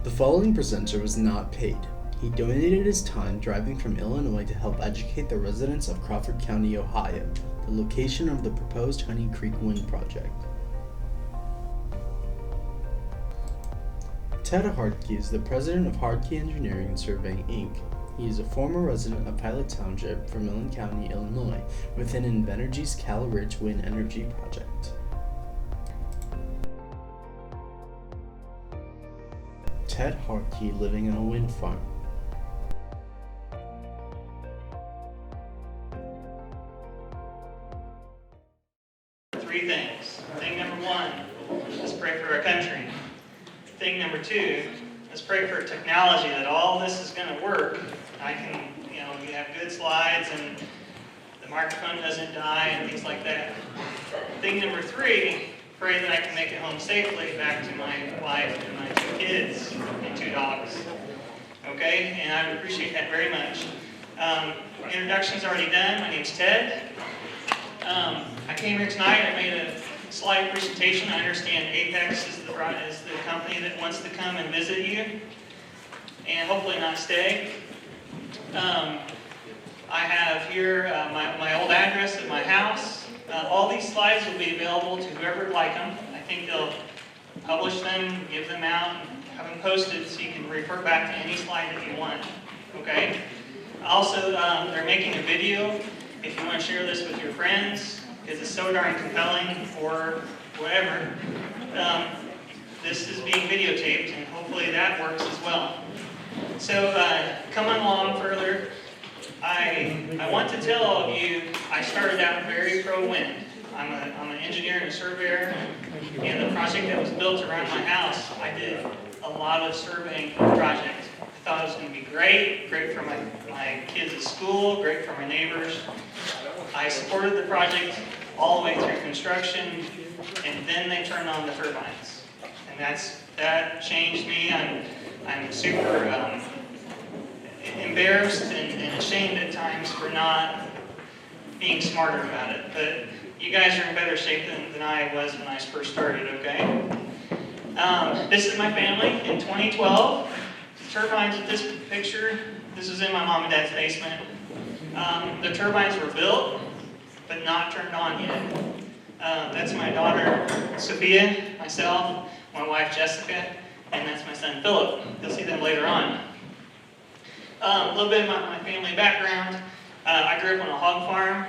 The following presenter was not paid. He donated his time driving from Illinois to help educate the residents of Crawford County, Ohio, the location of the proposed Honey Creek Wind project. Ted Hartke is the president of Hartke Engineering and Surveying, Inc. He is a former resident of Pilot Township, Vermilion County, Illinois, within Invenergy's Cal Ridge Wind Energy project. Ted Hartke living in a wind farm. Three things. Thing number one, let's pray for our country. Thing number two, let's pray for technology that all this is going to work. I can, we have good slides and the microphone doesn't die and things like that. Thing number three, pray that I can make it home safely back to my wife and my 2 kids and 2 dogs. Okay, and I would appreciate that very much. Introduction's already done. My name's Ted. I came here tonight. I made a slide presentation. I understand Apex is the company that wants to come and visit you and hopefully not stay. I have here my old address at my house. All these slides will be available to whoever would like them. I think they'll publish them, give them out, have them posted so you can refer back to any slide that you want. Okay? Also, they're making a video if you want to share this with your friends, because it's so darn compelling or whatever. This is being videotaped, and hopefully that works as well. So, coming along further, I want to tell all of you, I started out very pro-wind. I'm an engineer and a surveyor, and the project that was built around my house, I did a lot of surveying for the project. I thought it was going to be great for my kids at school, great for my neighbors. I supported the project all the way through construction, and then they turned on the turbines. And that changed me. I'm super embarrassed and ashamed at times for not being smarter about it. But you guys are in better shape than I was when I first started, okay? This is my family in 2012. The turbines at this picture, this is in my mom and dad's basement. The turbines were built, but not turned on yet. That's my daughter, Sophia, myself, my wife, Jessica, and that's my son, Philip. You'll see them later on. A little bit about my family background. I grew up on a hog farm.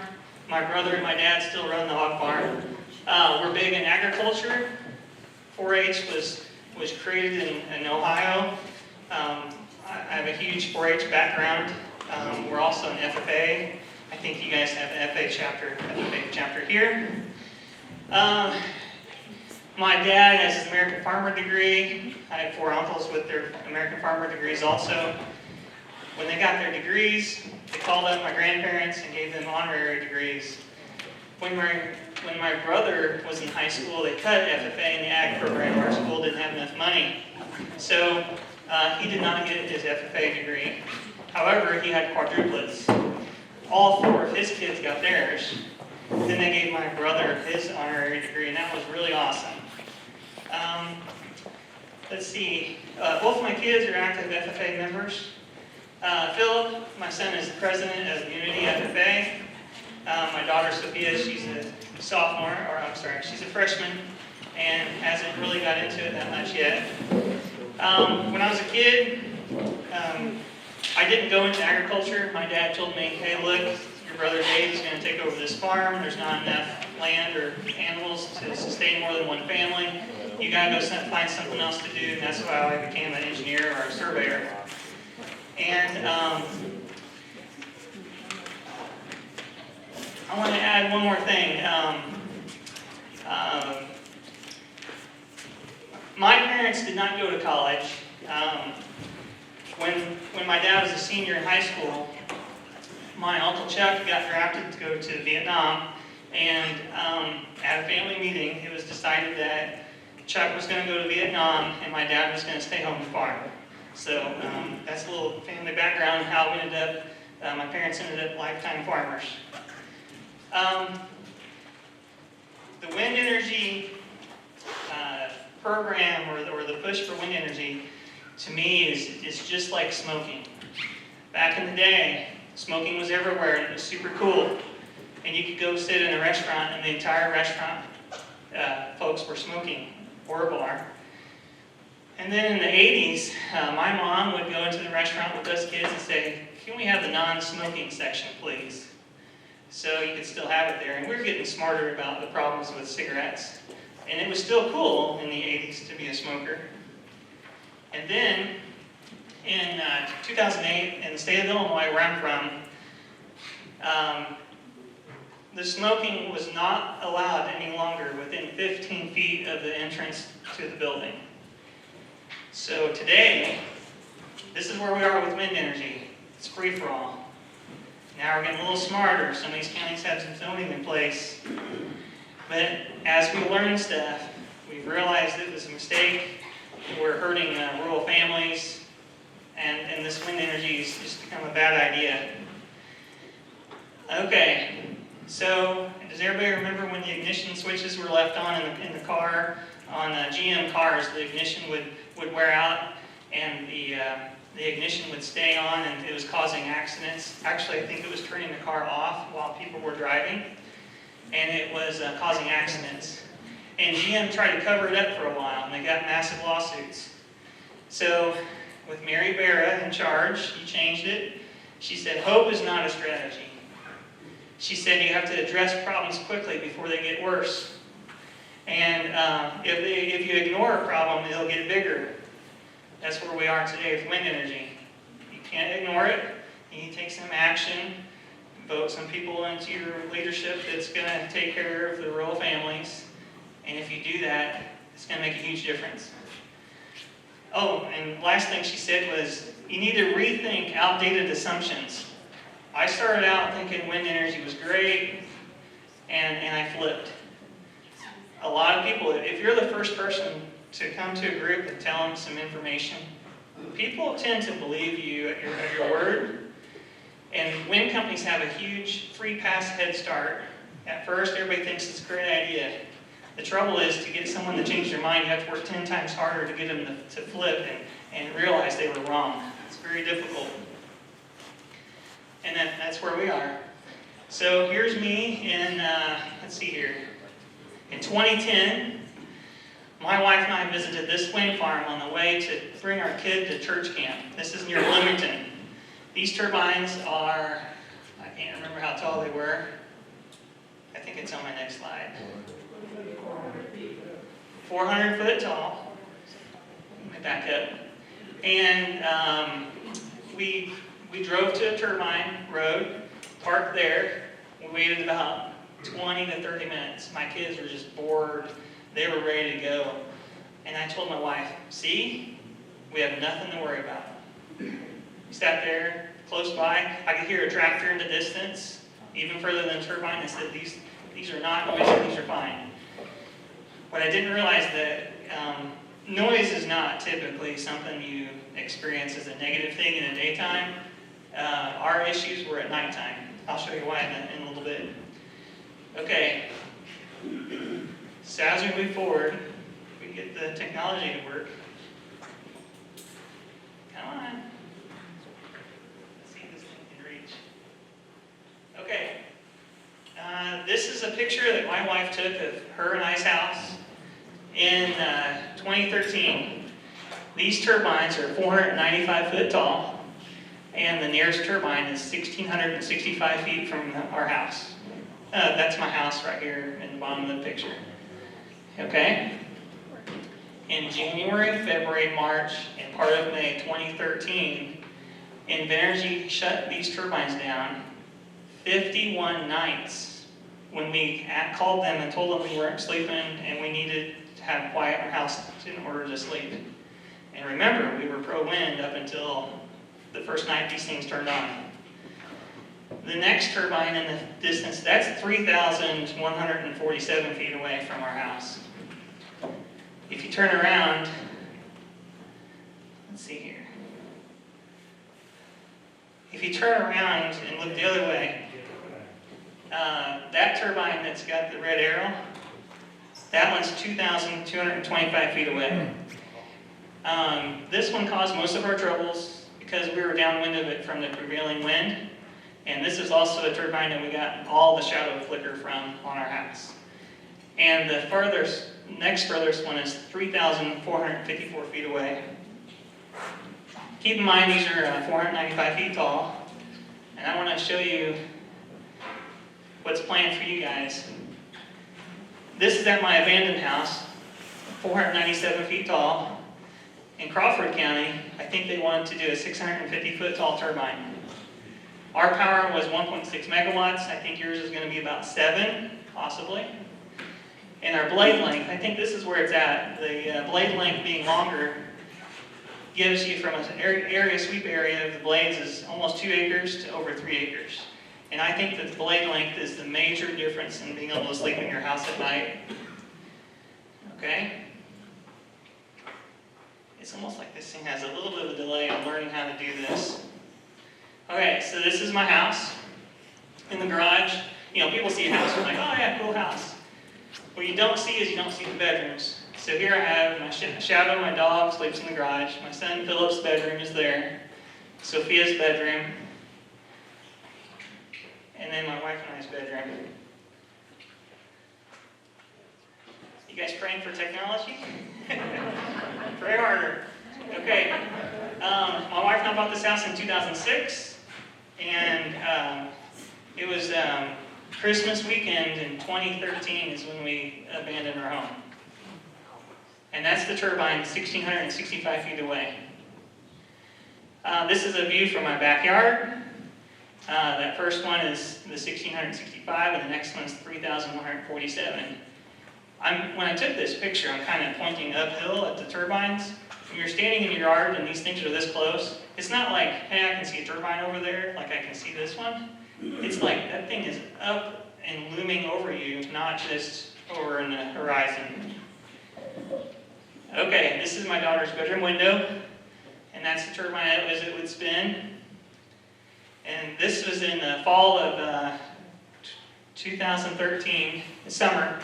My brother and my dad still run the hog farm. We're big in agriculture. 4-H was created in Ohio. I have a huge 4-H background. We're also an FFA. I think you guys have an FFA chapter here. My dad has his American Farmer degree. I have 4 uncles with their American Farmer degrees also. When they got their degrees, they called up my grandparents and gave them honorary degrees. When my brother was in high school, they cut FFA in the ag program. Our school didn't have enough money. So he did not get his FFA degree. However, he had quadruplets. All 4 of his kids got theirs. Then they gave my brother his honorary degree, and that was really awesome. Let's see. Both my kids are active FFA members. Philip, my son, is the president of Unity FFA. My daughter, Sophia, she's a she's a freshman and hasn't really got into it that much yet. When I was a kid, I didn't go into agriculture. My dad told me, hey, look, your brother Dave is going to take over this farm. There's not enough land or animals to sustain more than one family. You got to go find something else to do, and that's why I became an engineer or a surveyor. And I want to add one more thing. My parents did not go to college. When my dad was a senior in high school, my Uncle Chuck got drafted to go to Vietnam, and at a family meeting, it was decided that Chuck was going to go to Vietnam, and my dad was going to stay home and farm. So that's a little family background, how we ended up, my parents ended up lifetime farmers. The wind energy program, or the push for wind energy, to me is just like smoking. Back in the day, smoking was everywhere and it was super cool. And you could go sit in a restaurant and the entire restaurant folks were smoking, or a bar. And then in the 80s, my mom would go into the restaurant with us kids and say, "Can we have the non-smoking section, please?" So you could still have it there. And we were getting smarter about the problems with cigarettes. And it was still cool in the 80s to be a smoker. And then in 2008, in the state of Illinois, where I'm from, the smoking was not allowed any longer within 15 feet of the entrance to the building. So today, this is where we are with wind energy. It's free for all. Now we're getting a little smarter. Some of these counties have some zoning in place. But as we learn stuff, we've realized it was a mistake. We're hurting rural families. And this wind energy has just become a bad idea. Okay, so does everybody remember when the ignition switches were left on in the car? On GM cars, the ignition would wear out and the ignition would stay on, and it was causing accidents. Actually, I think it was turning the car off while people were driving, and it was causing accidents. And GM tried to cover it up for a while, and they got massive lawsuits. So with Mary Barra in charge, she changed it. She said, hope is not a strategy. She said you have to address problems quickly before they get worse. And if you ignore a problem, it'll get bigger. That's where we are today with wind energy. You can't ignore it. You need to take some action, vote some people into your leadership that's going to take care of the rural families. And if you do that, it's going to make a huge difference. Oh, and last thing she said was, you need to rethink outdated assumptions. I started out thinking wind energy was great, and I flipped. A lot of people, if you're the first person to come to a group and tell them some information, people tend to believe you at your word. And wind companies have a huge free pass head start. At first, everybody thinks it's a great idea. The trouble is, to get someone to change their mind, you have to work 10 times harder to get them to flip and realize they were wrong. It's very difficult. And that's where we are. So here's me in, let's see here. In 2010, my wife and I visited this wind farm on the way to bring our kid to church camp. This is near Bloomington. These turbines are, I can't remember how tall they were. I think it's on my next slide. 400 foot tall. Let me back up. And we drove to a turbine road, parked there. We waited about 20 to 30 minutes. My kids were just bored. They were ready to go. And I told my wife, see, we have nothing to worry about. We sat there close by. I could hear a tractor in the distance, even further than a turbine. I said, these are not noisy, these are fine. What I didn't realize that noise is not typically something you experience as a negative thing in the daytime. Our issues were at nighttime. I'll show you why in a little bit. Okay, so as we move forward, we can get the technology to work. Come on. Let's see if this thing can reach. Okay, this is a picture that my wife took of her and I's house in 2013. These turbines are 495 foot tall, and the nearest turbine is 1,665 feet from our house. That's my house right here in the bottom of the picture. Okay? In January, February, March, and part of May 2013, Invenergy shut these turbines down 51 nights when we called them and told them we weren't sleeping and we needed to have quiet in our house in order to sleep. And remember, we were pro-wind up until the first night these things turned on. The next turbine in the distance, that's 3,147 feet away from our house. If you turn around, let's see here. If you turn around and look the other way, that turbine that's got the red arrow, that one's 2,225 feet away. This one caused most of our troubles because we were downwind of it from the prevailing wind. And this is also a turbine that we got all the shadow flicker from on our house. And the next furthest one is 3,454 feet away. Keep in mind these are 495 feet tall. And I want to show you what's planned for you guys. This is at my abandoned house, 497 feet tall. In Crawford County, I think they wanted to do a 650 foot tall turbine. Our power was 1.6 megawatts. I think yours is going to be about 7, possibly. And our blade length, I think this is where it's at. The blade length being longer gives you, from an area sweep area of the blades, is almost 2 acres to over 3 acres. And I think that the blade length is the major difference in being able to sleep in your house at night. Okay? It's almost like this thing has a little bit of a delay on learning how to do this. Okay, so this is my house. In the garage, people see a house and they're like, oh yeah, cool house. What you don't see is you don't see the bedrooms. So here I have my Shadow, my dog, sleeps in the garage. My son Philip's bedroom is there. Sophia's bedroom. And then my wife and I's bedroom. You guys praying for technology? Pray harder. Okay. My wife and I bought this house in 2006. And it was Christmas weekend in 2013 is when we abandoned our home. And that's the turbine, 1,665 feet away. This is a view from my backyard. That first one is the 1,665, and the next one is 3,147. When I took this picture, I'm kind of pointing uphill at the turbines. When you're standing in your yard and these things are this close, it's not like, hey, I can see a turbine over there, like I can see this one. It's like that thing is up and looming over you, not just over in the horizon. Okay, this is my daughter's bedroom window, and that's the turbine as it would spin. And this was in the fall of 2013, summer.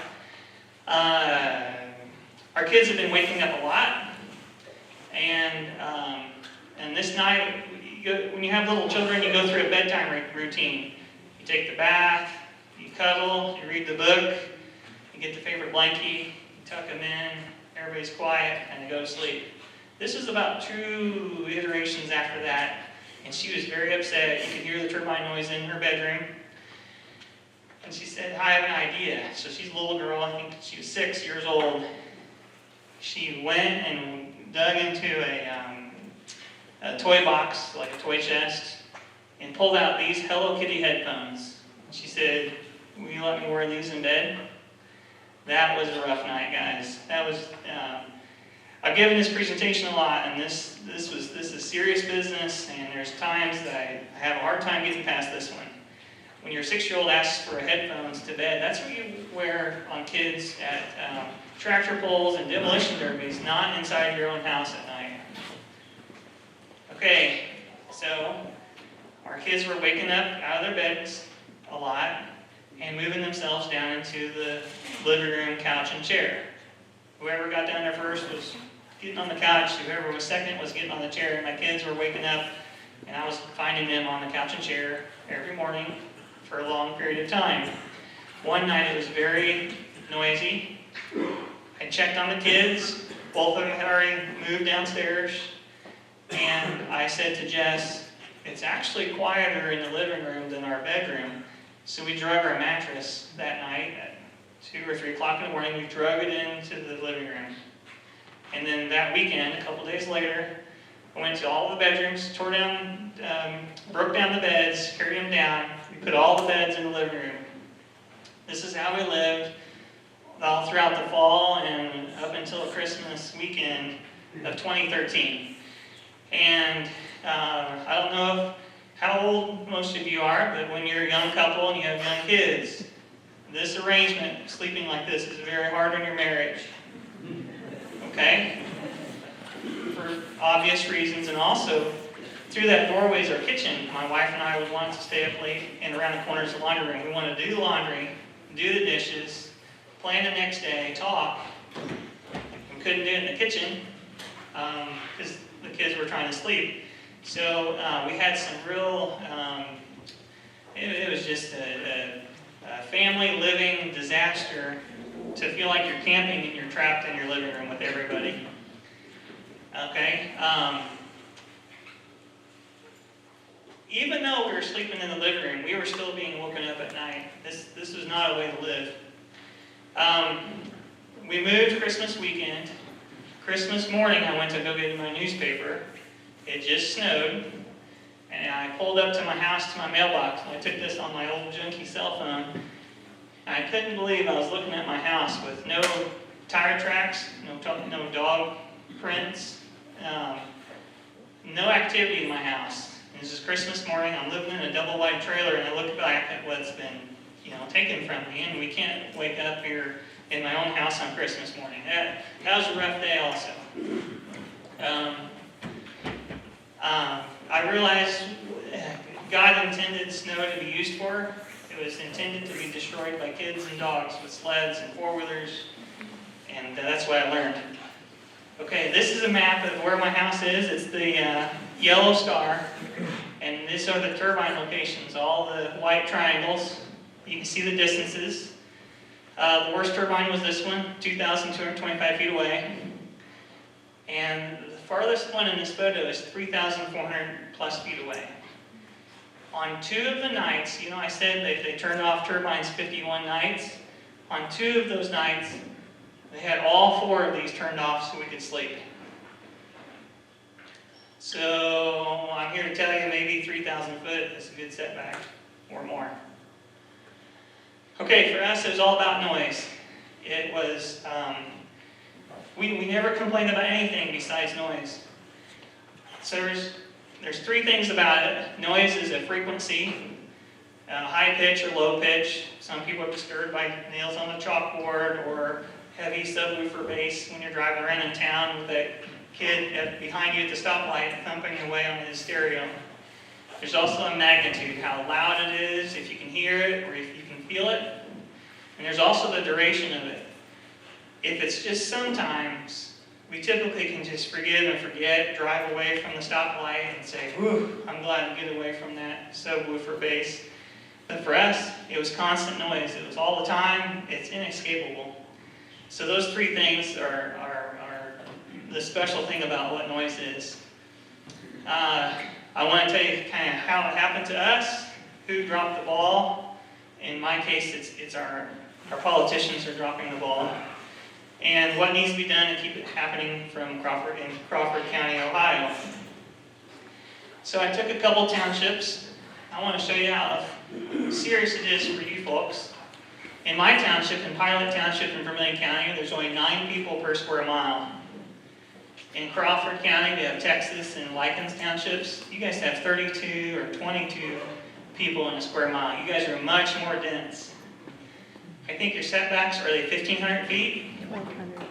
Our kids have been waking up a lot, and this night, when you have little children, you go through a bedtime routine. You take the bath, you cuddle, you read the book, you get the favorite blankie, you tuck them in, everybody's quiet, and they go to sleep. This was about 2 iterations after that, and she was very upset. You could hear the turbine noise in her bedroom. And she said, I have an idea. So she's a little girl, I think she was 6 years old. She went and dug into a toy box, like a toy chest, and pulled out these Hello Kitty headphones. She said, will you let me wear these in bed? That was a rough night, guys. That was, I've given this presentation a lot, and this is serious business, and there's times that I have a hard time getting past this one. When your 6-year-old asks for headphones to bed, that's what you wear on kids at tractor pulls and demolition derbies, not inside your own house at night. Okay, so our kids were waking up out of their beds a lot and moving themselves down into the living room couch and chair. Whoever got down there first was getting on the couch. Whoever was second was getting on the chair. And my kids were waking up, and I was finding them on the couch and chair every morning for a long period of time. One night it was very noisy. I checked on the kids. Both of them had already moved downstairs. And I said to Jess, it's actually quieter in the living room than our bedroom. So we drug our mattress that night at 2 or 3 o'clock in the morning. We drug it into the living room. And then that weekend, a couple days later, I went to all the bedrooms, broke down the beds, carried them down. We put all the beds in the living room. This is how we lived all throughout the fall and up until Christmas weekend of 2013. And I don't know how old most of you are, but when you're a young couple and you have young kids, this arrangement, sleeping like this, is very hard on your marriage. Okay? For obvious reasons, and also through that doorway is our kitchen. My wife and I would want to stay up late, and around the corner is the laundry room. We want to do the laundry, do the dishes, plan the next day, talk. We couldn't do it in the kitchen. because the kids were trying to sleep. So we had some real, it was just a family living disaster to feel like you're camping and you're trapped in your living room with everybody. Okay? Even though we were sleeping in the living room, we were still being woken up at night. This was not a way to live. We moved Christmas weekend. Christmas morning, I went to go get my newspaper. It just snowed. And I pulled up to my house, to my mailbox, and I took this on my old junky cell phone. And I couldn't believe I was looking at my house with no tire tracks, no dog prints, no activity in my house. And this is Christmas morning. I'm living in a double-wide trailer, and I look back at what's been, taken from me, and we can't wake up here in my own house on Christmas morning. That was a rough day also. I realized God intended snow to be used for. It was intended to be destroyed by kids and dogs with sleds and four-wheelers, and that's what I learned. Okay, this is a map of where my house is. It's the yellow star, and these are the turbine locations, all the white triangles. You can see the distances. The worst turbine was this one, 2,225 feet away. And the farthest one in this photo is 3,400 plus feet away. On 2 of the nights, I said that they turned off turbines 51 nights. On 2 of those nights, they had all 4 of these turned off so we could sleep. So I'm here to tell you maybe 3,000 foot is a good setback or more. Okay, for us it was all about noise. It was, we never complained about anything besides noise. So there's 3 things about it. Noise is a frequency, high pitch or low pitch. Some people are disturbed by nails on the chalkboard or heavy subwoofer bass when you're driving around in town with that kid behind you at the stoplight thumping away on his stereo. There's also a magnitude, how loud it is, if you can hear it or if you can feel it. And there's also the duration of it. If it's just sometimes, we typically can just forgive and forget, drive away from the stoplight and say, whew, I'm glad to get away from that subwoofer bass. But for us, it was constant noise. It was all the time. It's inescapable. So those 3 things are the special thing about what noise is. I want to tell you kind of how it happened to us, who dropped the ball. In my case, it's our politicians are dropping the ball. And what needs to be done to keep it happening from Crawford County, Ohio. So I took a couple townships. I want to show you how serious it is for you folks. In my township, in Pilot Township in Vermilion County, there's only 9 people per square mile. In Crawford County, we have Texas and Likens townships. You guys have 32 or 22 people in a square mile. You guys are much more dense. I think your setbacks, are they 1,500 feet? 1,200.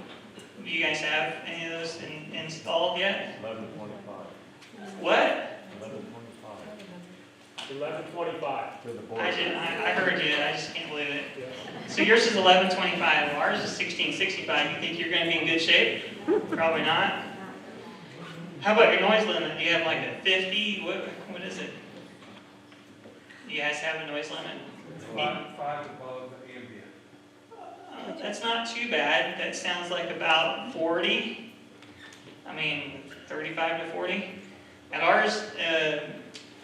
Do you guys have any of those installed yet? 1125. What? 1125. 1125 to the board. I heard you. I just can't believe it. So yours is 1125. Well, ours is 1665. You think you're going to be in good shape? Probably not. How about your noise limit? Do you have like a 50? What is it? Do you guys have a noise limit? 5 above ambient. That's not too bad. That sounds like about 40. 35 to 40. At ours,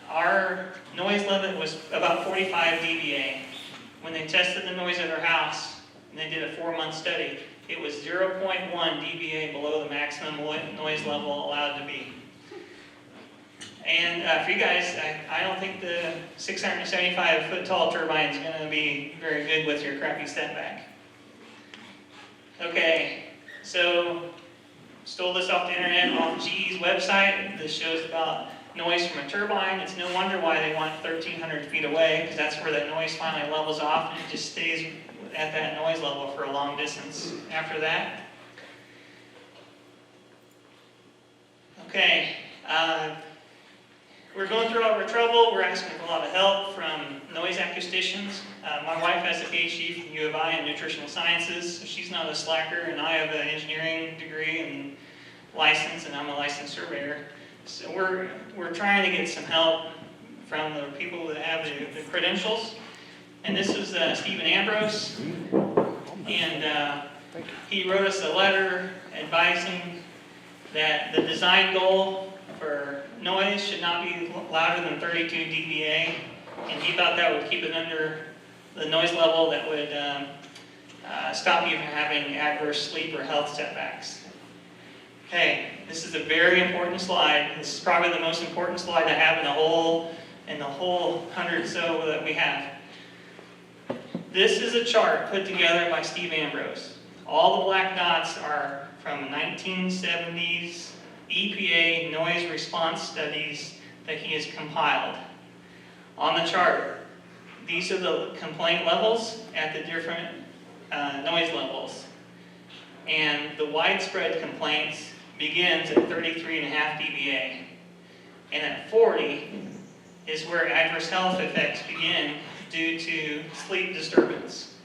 our noise limit was about 45 dBA. When they tested the noise at our house, and they did a 4-month study, it was 0.1 dBA below the maximum noise level allowed to be. And for you guys, I don't think the 675-foot tall turbine is going to be very good with your crappy setback. Okay, so stole this off the internet, off GE's website. This shows about noise from a turbine. It's no wonder why they want 1,300 feet away, because that's where that noise finally levels off, and it just stays at that noise level for a long distance after that. Okay, we're going through all our trouble. We're asking for a lot of help from noise acousticians. My wife has a PhD from U of I in nutritional sciences, so she's not a slacker, and I have an engineering degree, and license, and I'm a licensed surveyor. So we're trying to get some help from the people that have the credentials. And this is Stephen Ambrose, and he wrote us a letter advising that the design goal for noise should not be louder than 32 dBA, and he thought that would keep it under the noise level that would stop you from having adverse sleep or health setbacks. Okay, this is a very important slide. This is probably the most important slide I have in the whole 100 or so that we have. This is a chart put together by Steve Ambrose. All the black dots are from 1970s EPA noise response studies that he has compiled. On the chart, these are the complaint levels at the different noise levels. And the widespread complaints begins at 33.5 dBA. And at 40 is where adverse health effects begin due to sleep disturbance.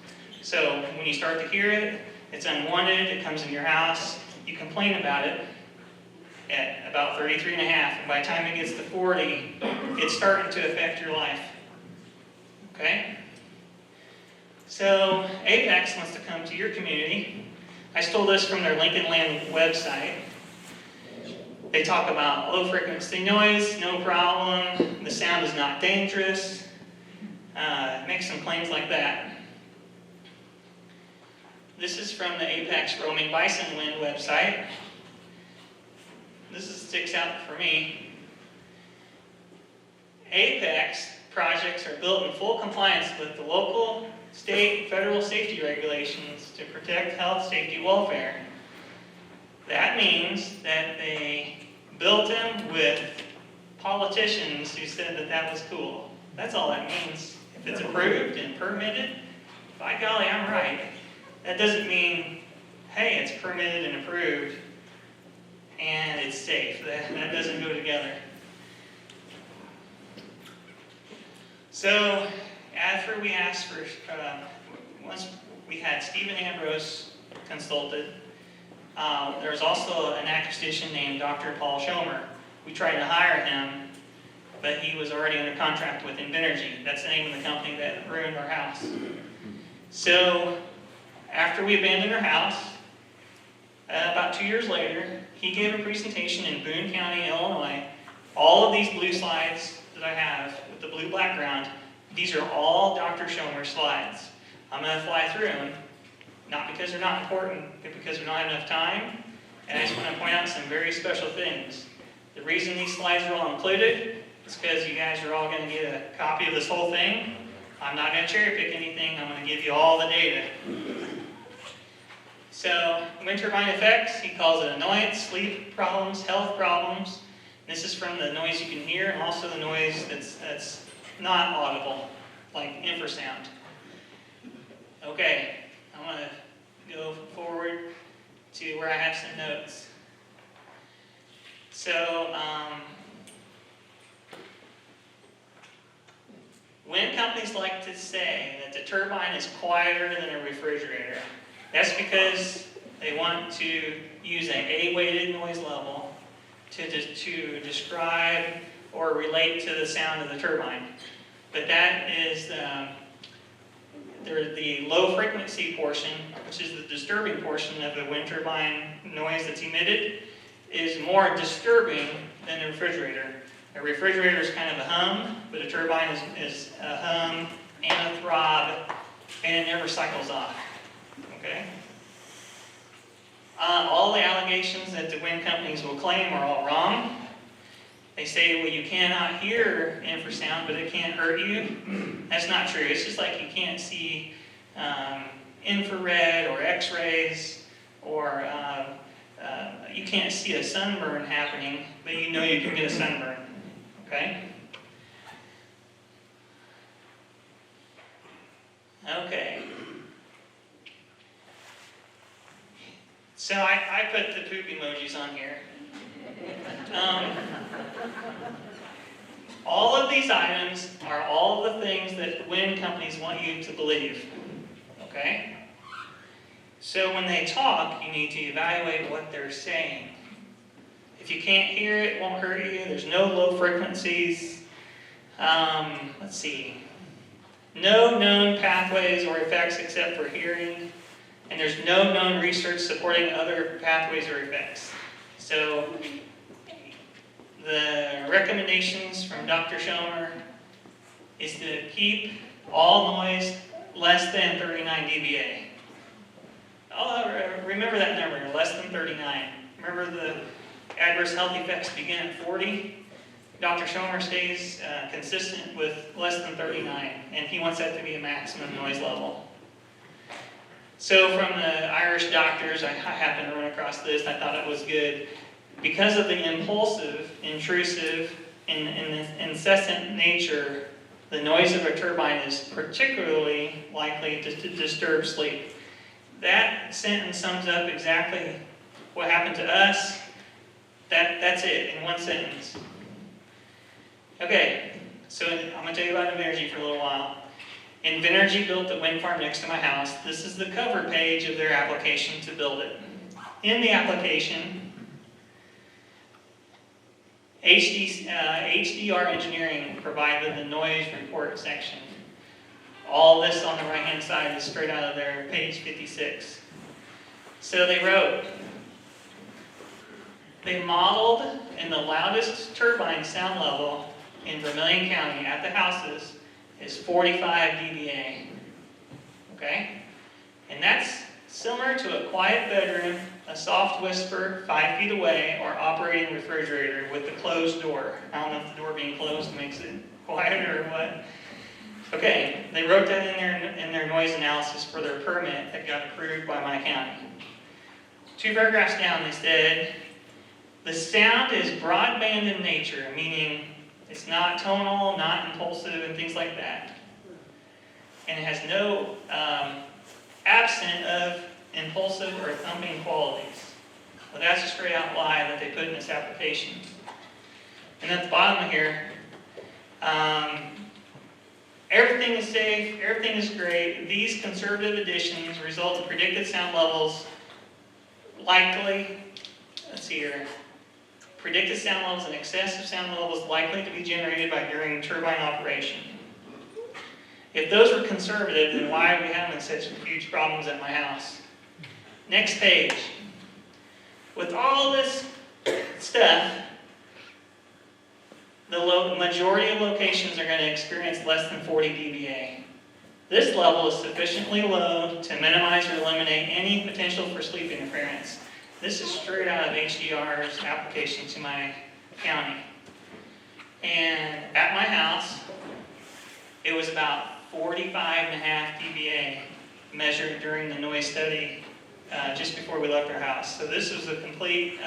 So when you start to hear it, it's unwanted, it comes in your house, you complain about it at about 33.5, and by the time it gets to 40, it's starting to affect your life. Okay? So Apex wants to come to your community. I stole this from their Lincoln Land website. They talk about low frequency noise, no problem, the sound is not dangerous, make some claims like that. This is from the Apex Roaming Bison Wind website. This sticks out for me. Apex projects are built in full compliance with the local, state, and federal safety regulations to protect health, safety, welfare. That means that they built them with politicians who said that that was cool. That's all that means. If it's approved and permitted, by golly, I'm right. That doesn't mean, hey, it's permitted and approved and it's safe. That doesn't go together. So after we asked for, once we had Stephen Ambrose consulted, there was also an acoustician named Dr. Paul Schomer. We tried to hire him, but he was already under contract with Invenergy. That's the name of the company that ruined our house. So after we abandoned our house, about 2 years later, he gave a presentation in Boone County, Illinois. All of these blue slides that I have with the blue background, these are all Dr. Schomer slides. I'm going to fly through them, not because they're not important, but because we don't have enough time. And I just want to point out some very special things. The reason these slides are all included is because you guys are all going to get a copy of this whole thing. I'm not going to cherry pick anything. I'm going to give you all the data. So, wind turbine effects, he calls it annoyance, sleep problems, health problems. This is from the noise you can hear and also the noise that's not audible, like infrasound. Okay, I'm going to go forward to where I have some notes. So, wind companies like to say that the turbine is quieter than a refrigerator. That's because they want to use an A-weighted noise level to describe or relate to the sound of the turbine. But that is the low frequency portion, which is the disturbing portion of the wind turbine noise that's emitted, is more disturbing than a refrigerator. A refrigerator is kind of a hum, but a turbine is a hum and a throb, and it never cycles off. Okay? All the allegations that the wind companies will claim are all wrong. They say, well, you cannot hear infrasound, but it can't hurt you. That's not true. It's just like you can't see infrared or x-rays, or you can't see a sunburn happening, but you know you can get a sunburn. Okay? Okay. So I put the poop emojis on here. All of these items are all of the things that wind companies want you to believe. Okay? So when they talk, you need to evaluate what they're saying. If you can't hear it, it won't hurt you. There's no low frequencies. Let's see. No known pathways or effects except for hearing. And there's no known research supporting other pathways or effects. So the recommendations from Dr. Schomer is to keep all noise less than 39 dBA. Remember that number, less than 39. Remember the adverse health effects begin at 40? Dr. Schomer stays consistent with less than 39, and he wants that to be a maximum noise level. So from the Irish doctors, I happened to run across this, I thought it was good. Because of the impulsive, intrusive, and incessant nature, the noise of a turbine is particularly likely to disturb sleep. That sentence sums up exactly what happened to us. That's it, in one sentence. Okay, so I'm going to tell you about Invenergy for a little while. Invenergy built the wind farm next to my house. This is the cover page of their application to build it. In the application, HDR Engineering provided the noise report section. All this on the right-hand side is straight out of their page 56. So they wrote, they modeled in the loudest turbine sound level in Vermilion County at the houses is 45 dBA. Okay? And that's similar to a quiet bedroom, a soft whisper 5 feet away, or operating refrigerator with the closed door. I don't know if the door being closed makes it quieter or what. Okay, they wrote that in their noise analysis for their permit that got approved by my county. 2 paragraphs down, they said, the sound is broadband in nature, meaning it's not tonal, not impulsive, and things like that. And it has no absent of impulsive or thumping qualities. Well, that's a straight out lie that they put in this application. And at the bottom of here, everything is safe, everything is great. These conservative additions result in predicted sound levels likely, let's see here, predicted sound levels in excess of sound levels likely to be generated during turbine operation. If those were conservative, then why are we having such huge problems at my house? Next page. With all this stuff, the majority of locations are going to experience less than 40 dBA. This level is sufficiently low to minimize or eliminate any potential for sleep interference. This is straight out of HDR's application to my county. And at my house, it was about 45.5 dBA measured during the noise study just before we left our house. So this was a complete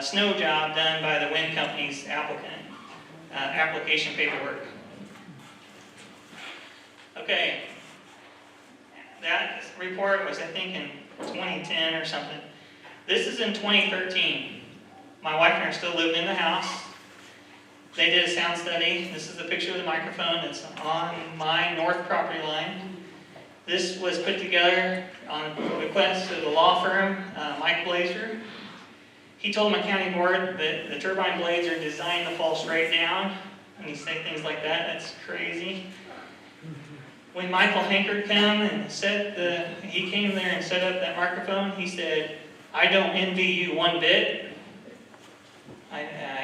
snow job done by the wind company's application paperwork. Okay, that report was, I think, in 2010 or something. This is in 2013. My wife and I still lived in the house. They did a sound study. This is the picture of the microphone. It's on my north property line. This was put together on request of the law firm, Mike Blazer. He told my county board that the turbine blades are designed to fall straight down. And he said things like that. That's crazy. When Michael Hankard came and he came there and set up that microphone, he said, I don't envy you one bit.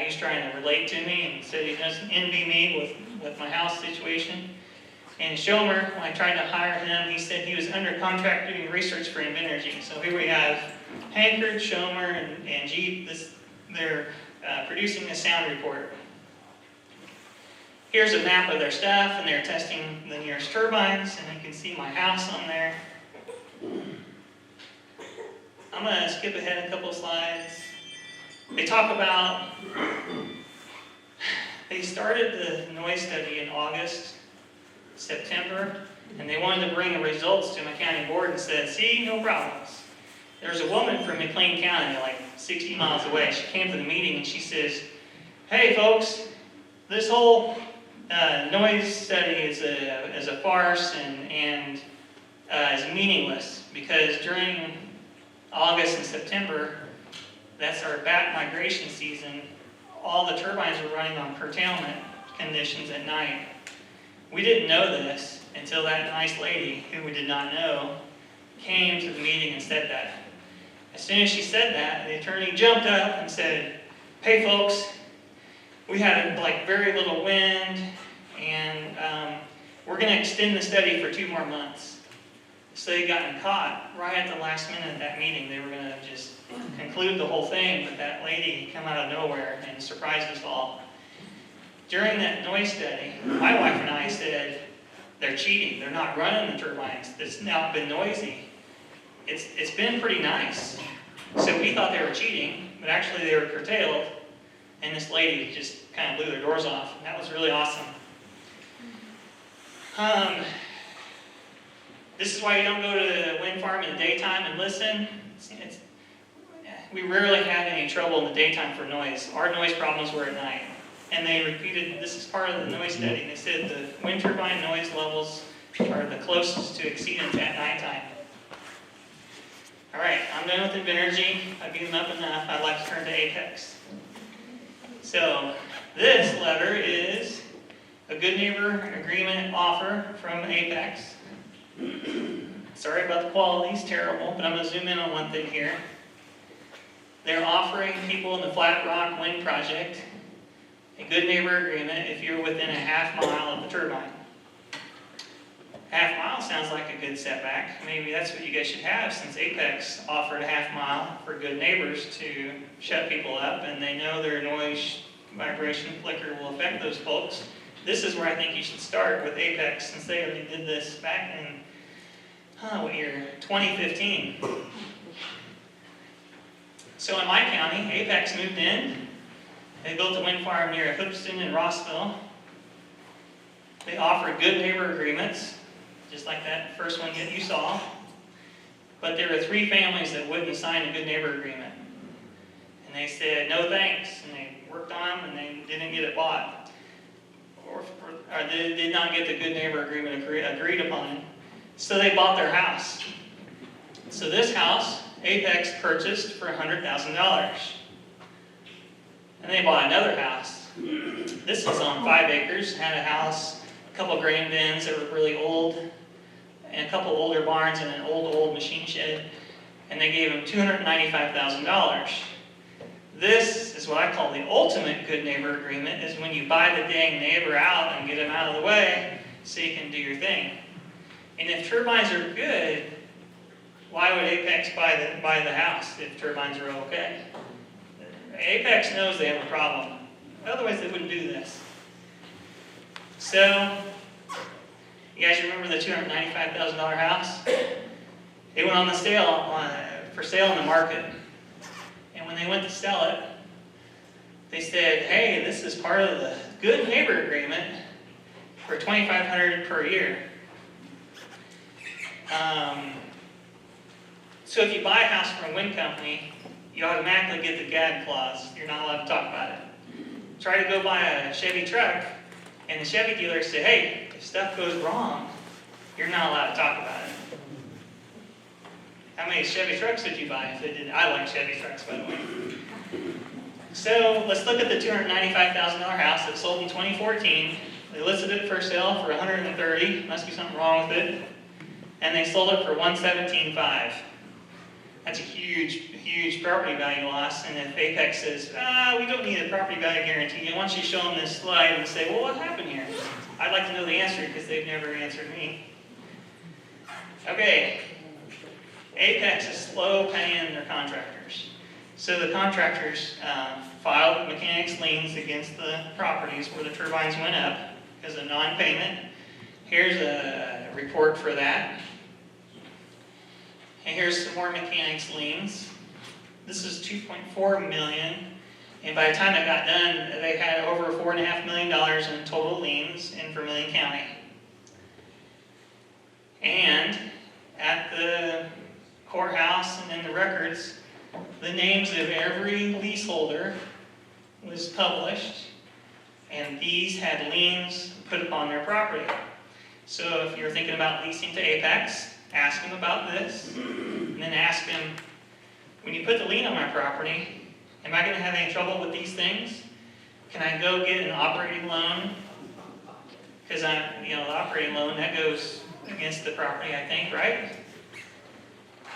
He's trying to relate to me and said he doesn't envy me with my house situation. And Schomer, when I tried to hire him, he said he was under contract doing research for Invenergy. So here we have Hankard, Schomer, and Jeep. They're producing a sound report. Here's a map of their stuff, and they're testing the nearest turbines, and you can see my house on there. I'm going to skip ahead a couple of slides. They talk about, they started the noise study in August, September, and they wanted to bring the results to my county board and said, see, no problems. There's a woman from McLean County, like 60 miles away. She came to the meeting and she says, hey folks, this whole noise study is a farce and is meaningless because during August and September, that's our bat migration season, all the turbines were running on curtailment conditions at night. We didn't know this until that nice lady, who we did not know, came to the meeting and said that. As soon as she said that, the attorney jumped up and said, "Hey folks, we had like very little wind, and we're going to extend the study for 2 more months." So they gotten caught right at the last minute of that meeting. They were going to just conclude the whole thing, but that lady came out of nowhere and surprised us all. During that noise study, my wife and I said, "They're cheating. They're not running the turbines. It's now been noisy. It's been pretty nice." So we thought they were cheating, but actually they were curtailed, and this lady just kind of blew their doors off. And that was really awesome. This is why you don't go to the wind farm in the daytime and listen. We rarely had any trouble in the daytime for noise. Our noise problems were at night. And they repeated, this is part of the noise study, they said the wind turbine noise levels are the closest to exceedance at nighttime. All right, I'm done with Invenergy. I've beaten them up enough. I'd like to turn to Apex. So this letter is a good neighbor agreement offer from Apex. Sorry about the quality, it's terrible, but I'm going to zoom in on one thing here. They're offering people in the Flat Rock Wind Project a good neighbor agreement if you're within a half mile of the turbine. Half mile sounds like a good setback. Maybe that's what you guys should have, since Apex offered a half mile for good neighbors to shut people up, and they know their noise, vibration, flicker will affect those folks. This is where I think you should start with Apex, since they already did this back in, what year? 2015. So in my county, Apex moved in. They built a wind farm near Hoopston and Rossville. They offered good neighbor agreements, just like that first one that you saw. But there were 3 families that wouldn't sign a good neighbor agreement. And they said, "No thanks," and they worked on them and they didn't get it bought. Or they did not get the good neighbor agreement agreed upon. So they bought their house. So this house, Apex purchased for $100,000. And they bought another house. This was on 5 acres, had a house, a couple grain bins that were really old, and a couple older barns and an old machine shed. And they gave them $295,000. This is what I call the ultimate good neighbor agreement, is when you buy the dang neighbor out and get them out of the way so you can do your thing. And if turbines are good, why would Apex buy the house if turbines are okay? Apex knows they have a problem. Otherwise they wouldn't do this. So, you guys remember the $295,000 house? It went on the for sale in the market. And when they went to sell it, they said, "Hey, this is part of the good neighbor agreement for $2,500 per year." So if you buy a house from a wind company, you automatically get the gag clause. You're not allowed to talk about it. Try to go buy a Chevy truck, and the Chevy dealer said, "Hey, if stuff goes wrong, you're not allowed to talk about it." How many Chevy trucks did you buy if they did? I like Chevy trucks, by the way. So let's look at the $295,000 house that sold in 2014. They listed it for sale for $130,000. Must be something wrong with it. And they sold it for $117,500. That's a huge property value loss. And if Apex says, "We don't need a property value guarantee," why don't you show them this slide and say, "Well, what happened here?" I'd like to know the answer because they've never answered me. Okay. Apex is slow paying their contractors. So the contractors filed mechanics liens against the properties where the turbines went up because of non-payment. Here's a report for that. And here's some more mechanics liens. This is $2.4 million. And by the time it got done, they had over $4.5 million in total liens in Vermilion County. And at the courthouse and in the records, the names of every leaseholder was published, and these had liens put upon their property. So if you're thinking about leasing to Apex, ask them about this, and then ask them, "When you put the lien on my property, Am I going to have any trouble with these things? Can I go get an operating loan? Because the operating loan, that goes against the property, I think, right?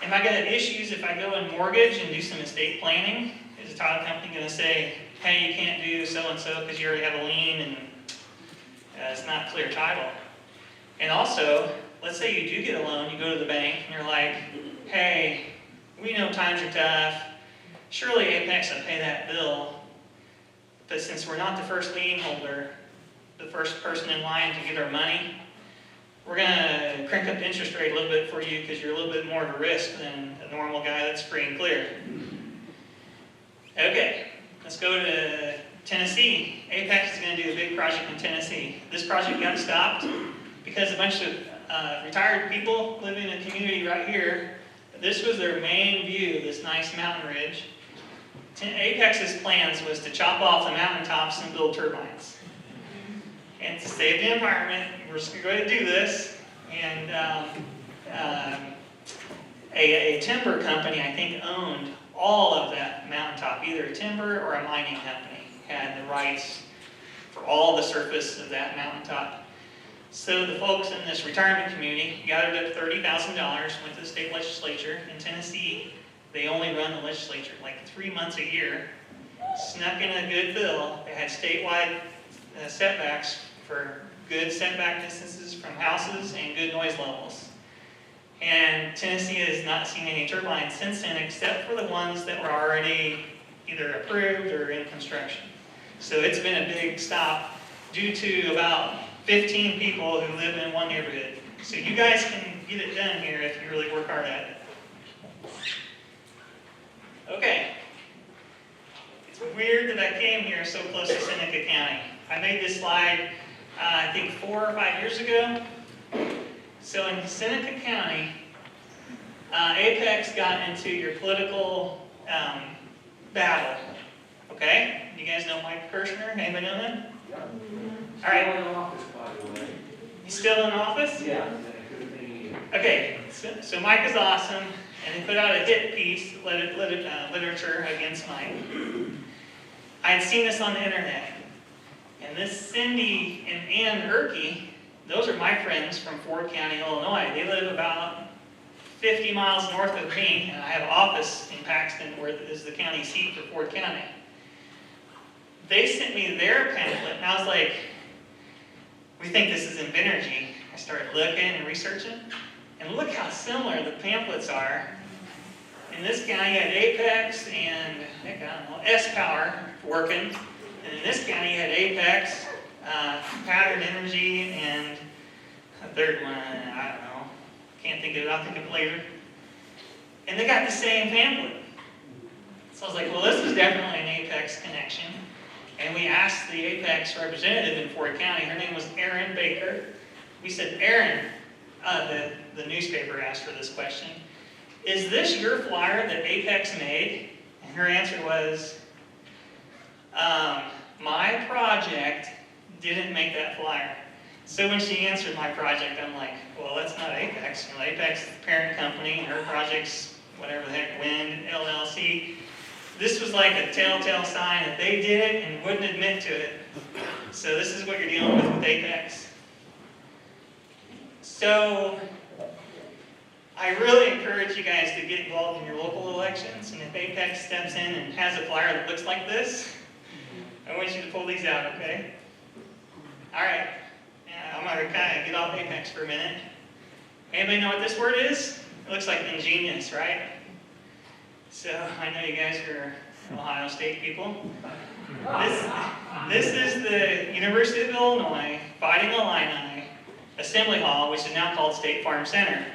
Am I going to have issues if I go and mortgage and do some estate planning? Is the title company going to say, hey, you can't do so-and-so because you already have a lien and it's not clear title? And also, let's say you do get a loan, you go to the bank and you're like, hey, we know times are tough. Surely Apex will pay that bill. But since we're not the first lien holder, the first person in line to get our money, we're going to crank up the interest rate a little bit for you because you're a little bit more of a risk than a normal guy that's free and clear. Okay, let's go to Tennessee. Apex is going to do a big project in Tennessee. This project got stopped because a bunch of retired people live in a community right here. This was their main view, this nice mountain ridge. Apex's plans was to chop off the mountaintops and build turbines. And to save the environment, we're just going to do this. And a timber company, I think, owned all of that mountaintop, either a timber or a mining company, had the rights for all the surface of that mountaintop. So the folks in this retirement community gathered up $30,000, went to the state legislature in Tennessee. They only run the legislature like 3 months a year. Snuck in a good bill. They had statewide setbacks for good setback distances from houses and good noise levels. And Tennessee has not seen any turbines since then, except for the ones that were already either approved or in construction. So it's been a big stop due to about 15 people who live in one neighborhood. So you guys can get it done here if you really work hard at it. Okay. It's weird that I came here so close to Seneca County. I made this slide, I think 4 or 5 years ago. So in Seneca County, Apex got into your political battle. Okay? You guys know Mike Kirshner? Anybody know him? Yeah. All right. Still in office, by the way. He's still in office? Yeah. Okay, so Mike is awesome, and he put out a hit piece, literature against Mike. I had seen this on the internet, and this Cindy and Ann Erke, those are my friends from Ford County, Illinois. They live about 50 miles north of me, and I have an office in Paxton where is the county seat for Ford County. They sent me their pamphlet, and I was like, we think this is Invenergy. I started looking and researching, and look how similar the pamphlets are. In this county, you had Apex and, heck, I don't know, S-Power working, and in this county, you had Apex, Pattern Energy, and a third one, I don't know, can't think of it, I'll think of it later. And they got the same pamphlet. So I was like, well, this is definitely an Apex connection. And we asked the Apex representative in Ford County, her name was Erin Baker. We said, Erin, the newspaper asked her this question, is this your flyer that Apex made? And her answer was, my project didn't make that flyer. So when she answered my project, I'm like, well, that's not Apex. You know, Apex is the parent company, and her project's whatever the heck, Wind, LLC. This was like a telltale sign that they did it and wouldn't admit to it. So this is what you're dealing with Apex. So I really encourage you guys to get involved in your local elections. And if Apex steps in and has a flyer that looks like this, I want you to pull these out, okay? All right. I'm going to kind of get off Apex for a minute. Anybody know what this word is? It looks like ingenious, right? So I know you guys are Ohio State people. This is the University of Illinois Fighting Illini Assembly Hall, which is now called State Farm Center.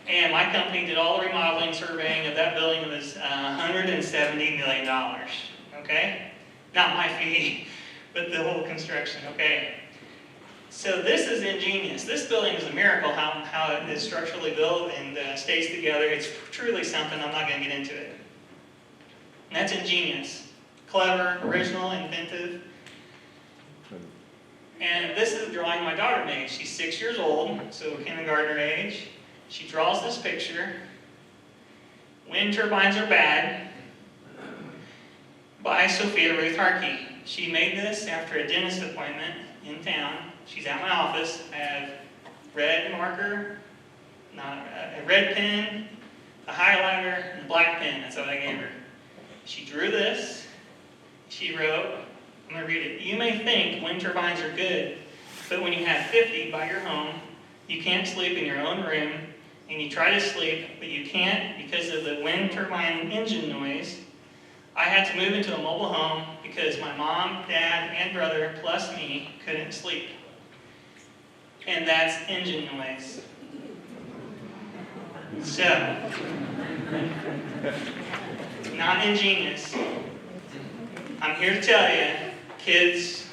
And my company did all the remodeling, surveying of that building. It was $170 million. Okay? Not my fee, but the whole construction. Okay? So this is ingenious. This building is a miracle how it is structurally built and stays together. It's truly something. I'm not going to get into it. And that's ingenious. Clever, original, inventive. And this is a drawing my daughter made. She's 6 years old, so kindergartner age. She draws this picture. Wind turbines are bad. by Sophia Ruth Hartke. She made this after a dentist appointment in town. She's at my office. I have red marker, a red pen, a highlighter, and a black pen. That's what I gave her. She drew this. She wrote, I'm going to read it. You may think wind turbines are good, but when you have 50 by your home, you can't sleep in your own room, and you try to sleep, but you can't because of the wind turbine engine noise. I had to move into a mobile home because my mom, dad, and brother, plus me, couldn't sleep. And that's engine noise. So, not ingenious. I'm here to tell you, kids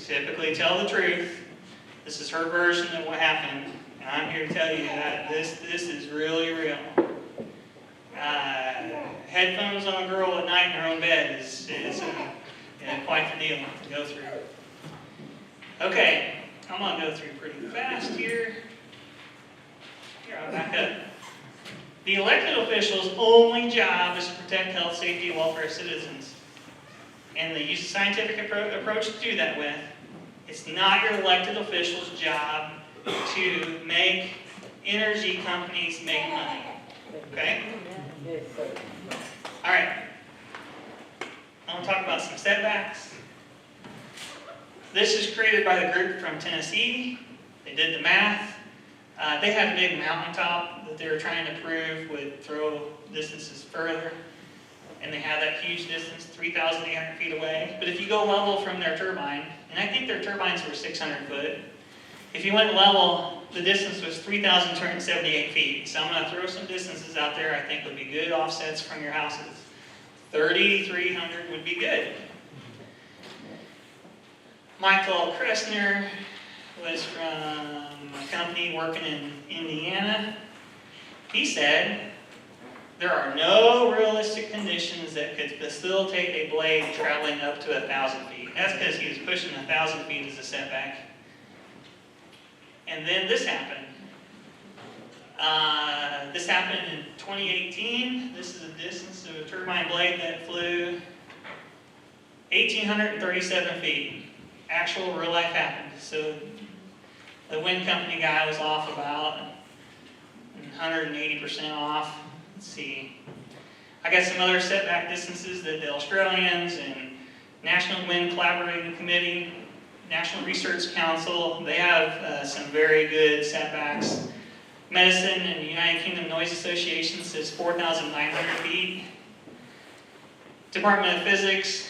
typically tell the truth. This is her version of what happened. And I'm here to tell you that this is really real. Headphones on a girl at night in her own bed is quite the deal to go through. Okay, I'm going to go through pretty fast here. Here, I'll back up. The elected official's only job is to protect health, safety, and welfare of citizens. And they use a scientific approach to do that with. It's not your elected official's job to make energy companies make money. Okay? All right. I want to talk about some setbacks. This is created by the group from Tennessee. They did the math. They had a big mountaintop that they were trying to prove would throw distances further. And they had that huge distance, 3,800 feet away. But if you go level from their turbine, and I think their turbines were 600 foot, if you went level, the distance was 3,278 feet. So I'm going to throw some distances out there I think would be good offsets from your houses. 3,300 would be good. Michael Kressner was from a company working in Indiana. He said, there are no realistic conditions that could facilitate a blade traveling up to 1,000 feet. That's because he was pushing 1,000 feet as a setback. And then this happened. This happened in 2018. This is a distance of a turbine blade that flew 1,837 feet. Actual real life happened. So the wind company guy was off about 180% off. Let's see. I got some other setback distances that the Australians and National Wind Collaborating Committee, National Research Council, they have some very good setbacks. Medicine and the United Kingdom Noise Association says 4,900 feet. Department of Physics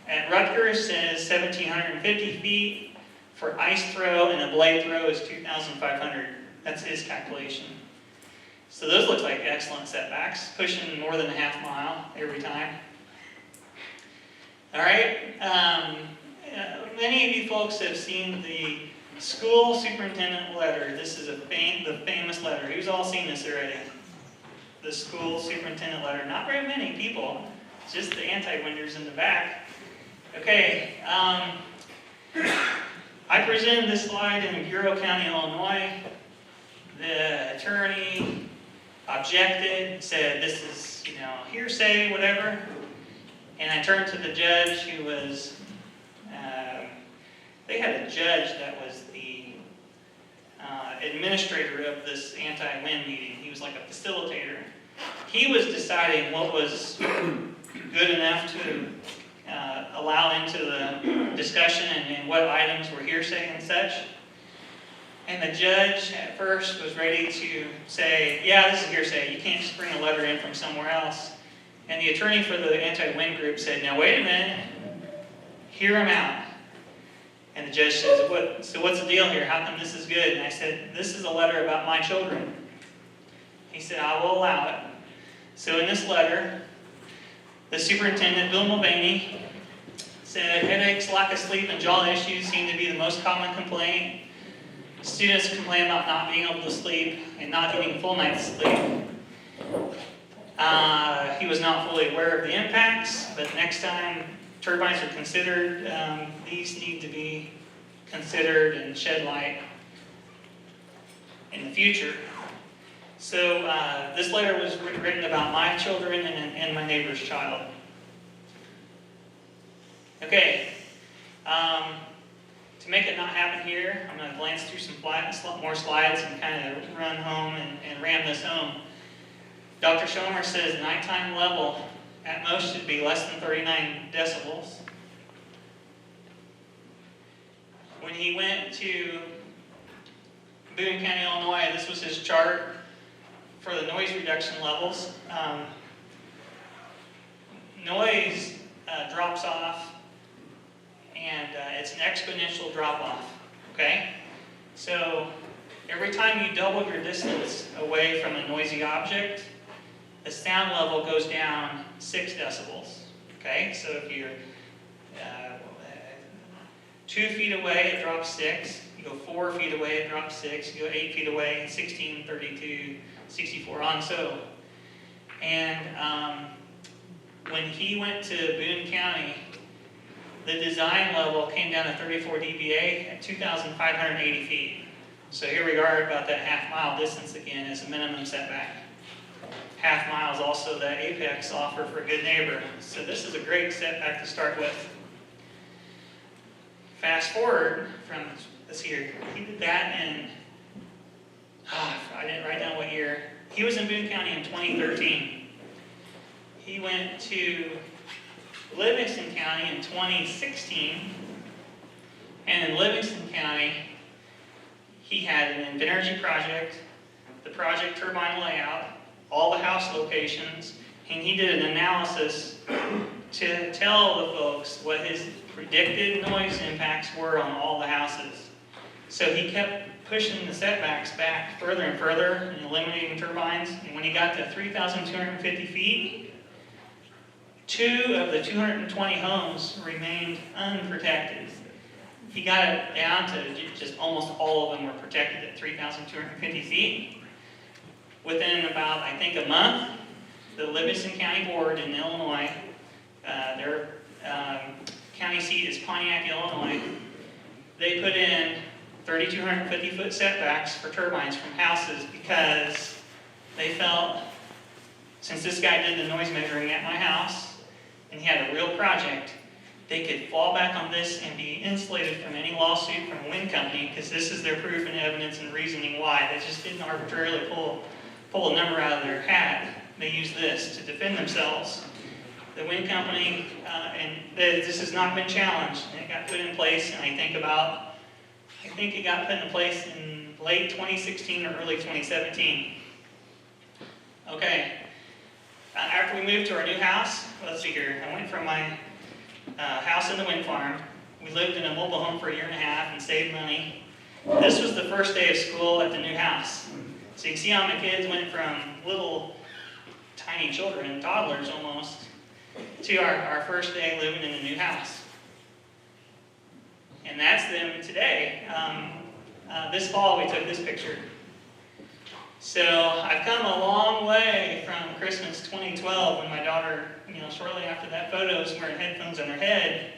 at Rutgers says 1,750 feet. For ice throw and a blade throw is 2,500. That's his calculation. So those look like excellent setbacks, pushing more than a half mile every time. All right. Many of you folks have seen the school superintendent letter. This is the famous letter. Who's all seen this already? The school superintendent letter. Not very many people. It's just the anti-winders in the back. Okay. I presented this slide in Bucyrus County, Illinois. The attorney objected, said this is, hearsay, whatever. And I turned to the judge who was, they had a judge that was the administrator of this anti-wind meeting. He was like a facilitator. He was deciding what was good enough to allow into the discussion and what items were hearsay and such. And the judge at first was ready to say, yeah, this is hearsay. You can't just bring a letter in from somewhere else. And the attorney for the anti-wind group said, now wait a minute, hear him out. And the judge says, so what's the deal here? How come this is good? And I said, this is a letter about my children. He said, I will allow it. So in this letter, the superintendent, Bill Mulvaney, said headaches, lack of sleep, and jaw issues seem to be the most common complaint. Students complain about not being able to sleep and not getting a full night's sleep. He was not fully aware of the impacts, but next time turbines are considered, these need to be considered and shed light in the future. So this letter was written about my children and my neighbor's child. Okay, to make it not happen here, I'm going to glance through some more slides and kind of run home and ram this home. Dr. Schomer says the nighttime level at most should be less than 39 decibels. When he went to Boone County, Illinois, this was his chart for the noise reduction levels. Noise drops off, and it's an exponential drop off, okay? So every time you double your distance away from a noisy object, the sound level goes down 6 decibels, okay? So if you're 2 feet away, it drops 6. You go 4 feet away, it drops 6. You go 8 feet away, 16, 32, 64, on so. And when he went to Boone County, the design level came down to 34 dBA at 2,580 feet. So here we are about that half-mile distance again as a minimum setback. Half mile is also the apex offer for a good neighbor. So this is a great setback to start with. Fast forward from this here, he did that in, I didn't write down what year. He was in Boone County in 2013. He went to Livingston County in 2016. And in Livingston County, he had an Invenergy project, the project turbine layout, all the house locations, and he did an analysis to tell the folks what his predicted noise impacts were on all the houses. So he kept pushing the setbacks back further and further and eliminating turbines, and when he got to 3,250 feet, 2 of the 220 homes remained unprotected. He got it down to just almost all of them were protected at 3,250 feet. Within about, I think, a month, the Livingston County Board in Illinois, their county seat is Pontiac, Illinois, they put in 3,250-foot setbacks for turbines from houses because they felt, since this guy did the noise measuring at my house, and he had a real project, they could fall back on this and be insulated from any lawsuit from a wind company because this is their proof and evidence and reasoning why. They just didn't arbitrarily pull a number out of their hat. They used this to defend themselves. The wind company, and this has not been challenged, and it got put in place, and I think it got put in place in late 2016 or early 2017. Okay, after we moved to our new house, let's see here, I went from my house in the wind farm. We lived in a mobile home for a year and a half and saved money. This was the first day of school at the new house. So you can see how my kids went from little tiny children, toddlers almost, to our first day living in the new house. And that's them today. This fall we took this picture. So I've come a long way from Christmas 2012 when my daughter, shortly after that photo was wearing headphones on her head.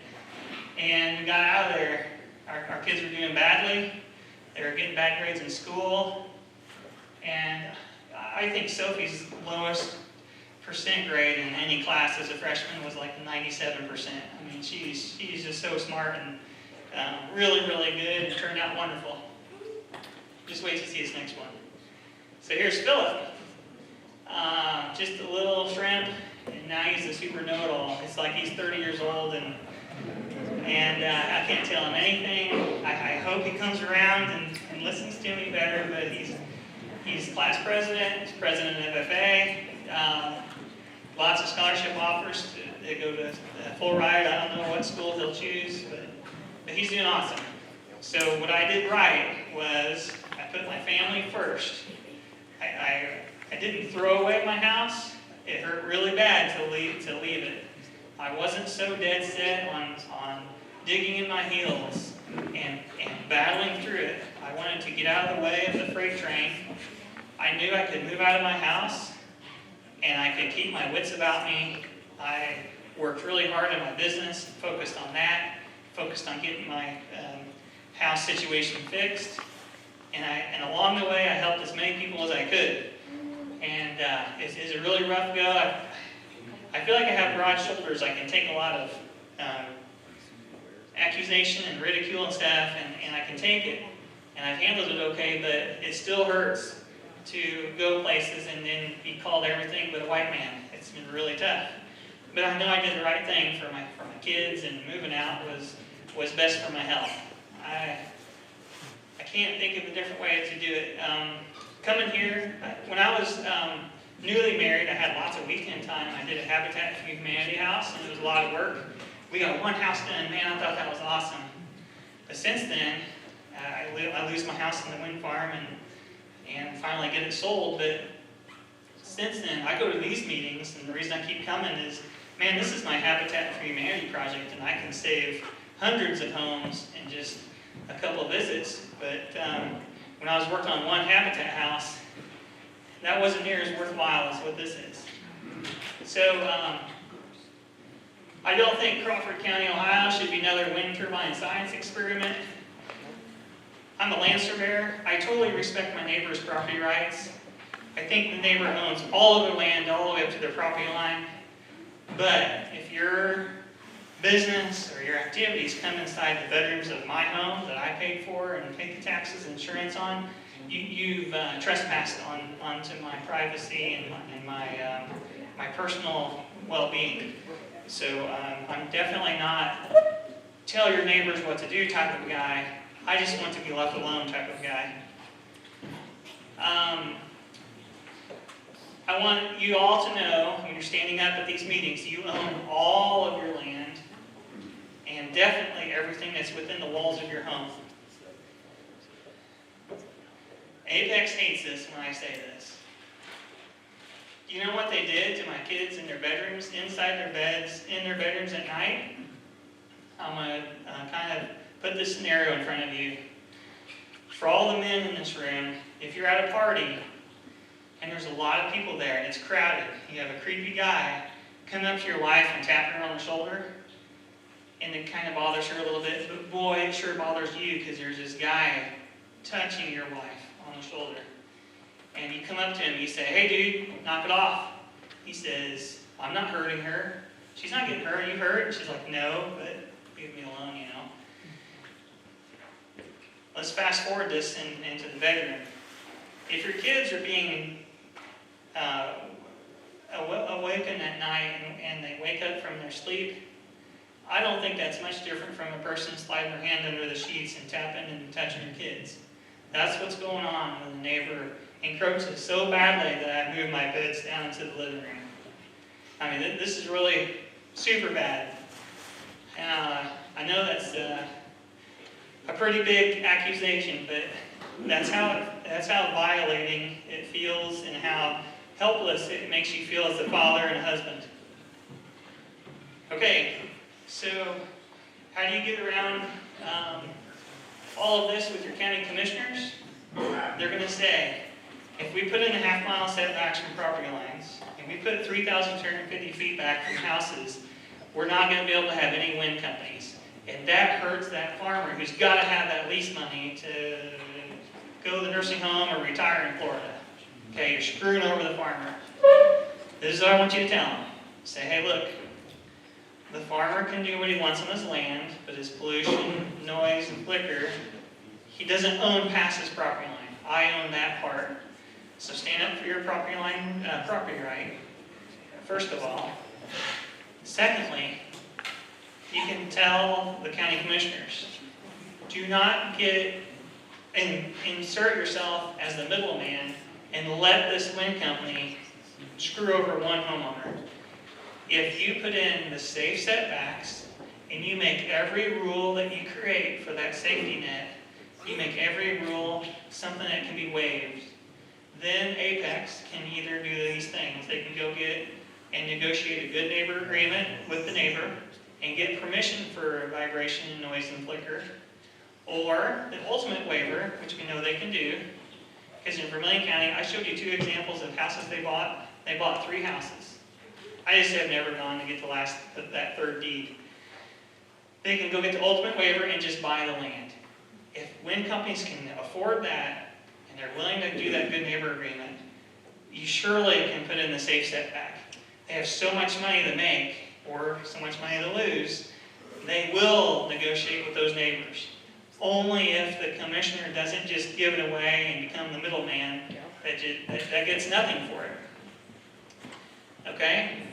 And we got out of there. Our kids were doing badly. They were getting bad grades in school. And I think Sophie's lowest percent grade in any class as a freshman was like 97%. I mean, she's just so smart and really, really good and turned out wonderful. Just wait to see this next one. So here's Philip. Just a little shrimp, and now he's a super know-it-all. It's like he's 30 years old, and I can't tell him anything. I hope he comes around and listens to me better, but he's class president, he's president of FFA, lots of scholarship offers to go to full ride. I don't know what school he'll choose, but he's doing awesome. So what I did right was I put my family first. I didn't throw away my house. It hurt really bad to leave it. I wasn't so dead set on digging in my heels and battling through it. I wanted to get out of the way of the freight train. I knew I could move out of my house and I could keep my wits about me. I worked really hard in my business, focused on that, focused on getting my house situation fixed. And along the way, I helped as many people as I could. And it's a really rough go. I feel like I have broad shoulders. I can take a lot of accusation and ridicule and stuff, and I can take it, and I've handled it okay, but it still hurts to go places and then be called everything but a white man. It's been really tough. But I know I did the right thing for my kids, and moving out was best for my health. I can't think of a different way to do it. Coming here, when I was newly married, I had lots of weekend time. I did a Habitat for Humanity house, and it was a lot of work. We got one house done. Man, I thought that was awesome. But since then, I lose my house in the wind farm and finally get it sold. But since then, I go to these meetings, and the reason I keep coming is, man, this is my Habitat for Humanity project, and I can save hundreds of homes in just a couple of visits. But when I was working on one Habitat house, that wasn't near as worthwhile as what this is. So I don't think Crawford County, Ohio should be another wind turbine science experiment. I'm a land surveyor. I totally respect my neighbor's property rights. I think the neighbor owns all of their land all the way up to their property line. But if your business or your activities come inside the bedrooms of my home that I paid for and paid the taxes and insurance on, you've trespassed onto my privacy and my personal well-being. So I'm definitely not tell your neighbors what to do type of guy. I just want to be left alone type of guy. I want you all to know, when you're standing up at these meetings, you own all of your land and definitely everything that's within the walls of your home. Apex hates this when I say this. You know what they did to my kids in their bedrooms, inside their beds, in their bedrooms at night? I'm going to kind of put this scenario in front of you. For all the men in this room, if you're at a party and there's a lot of people there and it's crowded, you have a creepy guy come up to your wife and tap her on the shoulder, and it kind of bothers her a little bit, but boy, it sure bothers you because there's this guy touching your wife on the shoulder. And you come up to him and you say, "Hey dude, knock it off." He says, "I'm not hurting her. She's not getting hurt. Are you hurt?" And she's like, "No, but leave me alone, you know." Let's fast forward this into the bedroom. If your kids are being awakened at night and they wake up from their sleep, I don't think that's much different from a person sliding their hand under the sheets and tapping and touching your kids. That's what's going on when the neighbor encroaches so badly that I move my beds down into the living room. I mean, this is really super bad. I know that's a pretty big accusation, but that's how violating it feels and how helpless it makes you feel as a father and a husband. Okay, so how do you get around all of this with your county commissioners? They're going to say, if we put in a half-mile setbacks from property lines, and we put 3,250 feet back from houses, we're not going to be able to have any wind companies. And that hurts that farmer who's got to have that lease money to go to the nursing home or retire in Florida. Okay, you're screwing over the farmer. This is what I want you to tell them. Say, hey, look, the farmer can do what he wants on his land, but his pollution, noise, and flicker, he doesn't own past his property line. I own that part. So stand up for your property line, property right, first of all. Secondly, you can tell the county commissioners, do not insert yourself as the middleman and let this wind company screw over one homeowner. If you put in the safe setbacks and you make every rule that you create for that safety net, you make every rule something that can be waived, then Apex can either do these things. They can go get and negotiate a good neighbor agreement with the neighbor and get permission for vibration, noise, and flicker. Or the ultimate waiver, which we know they can do, because in Vermilion County, I showed you 2 examples of houses they bought. They bought 3 houses. I just have never gone to get that third deed. They can go get the ultimate waiver and just buy the land. If wind companies can afford that, and they're willing to do that good neighbor agreement, you surely can put in the safe setback. They have so much money to make, or so much money to lose, they will negotiate with those neighbors. Only if the commissioner doesn't just give it away and become the middleman, that gets nothing for it. Okay?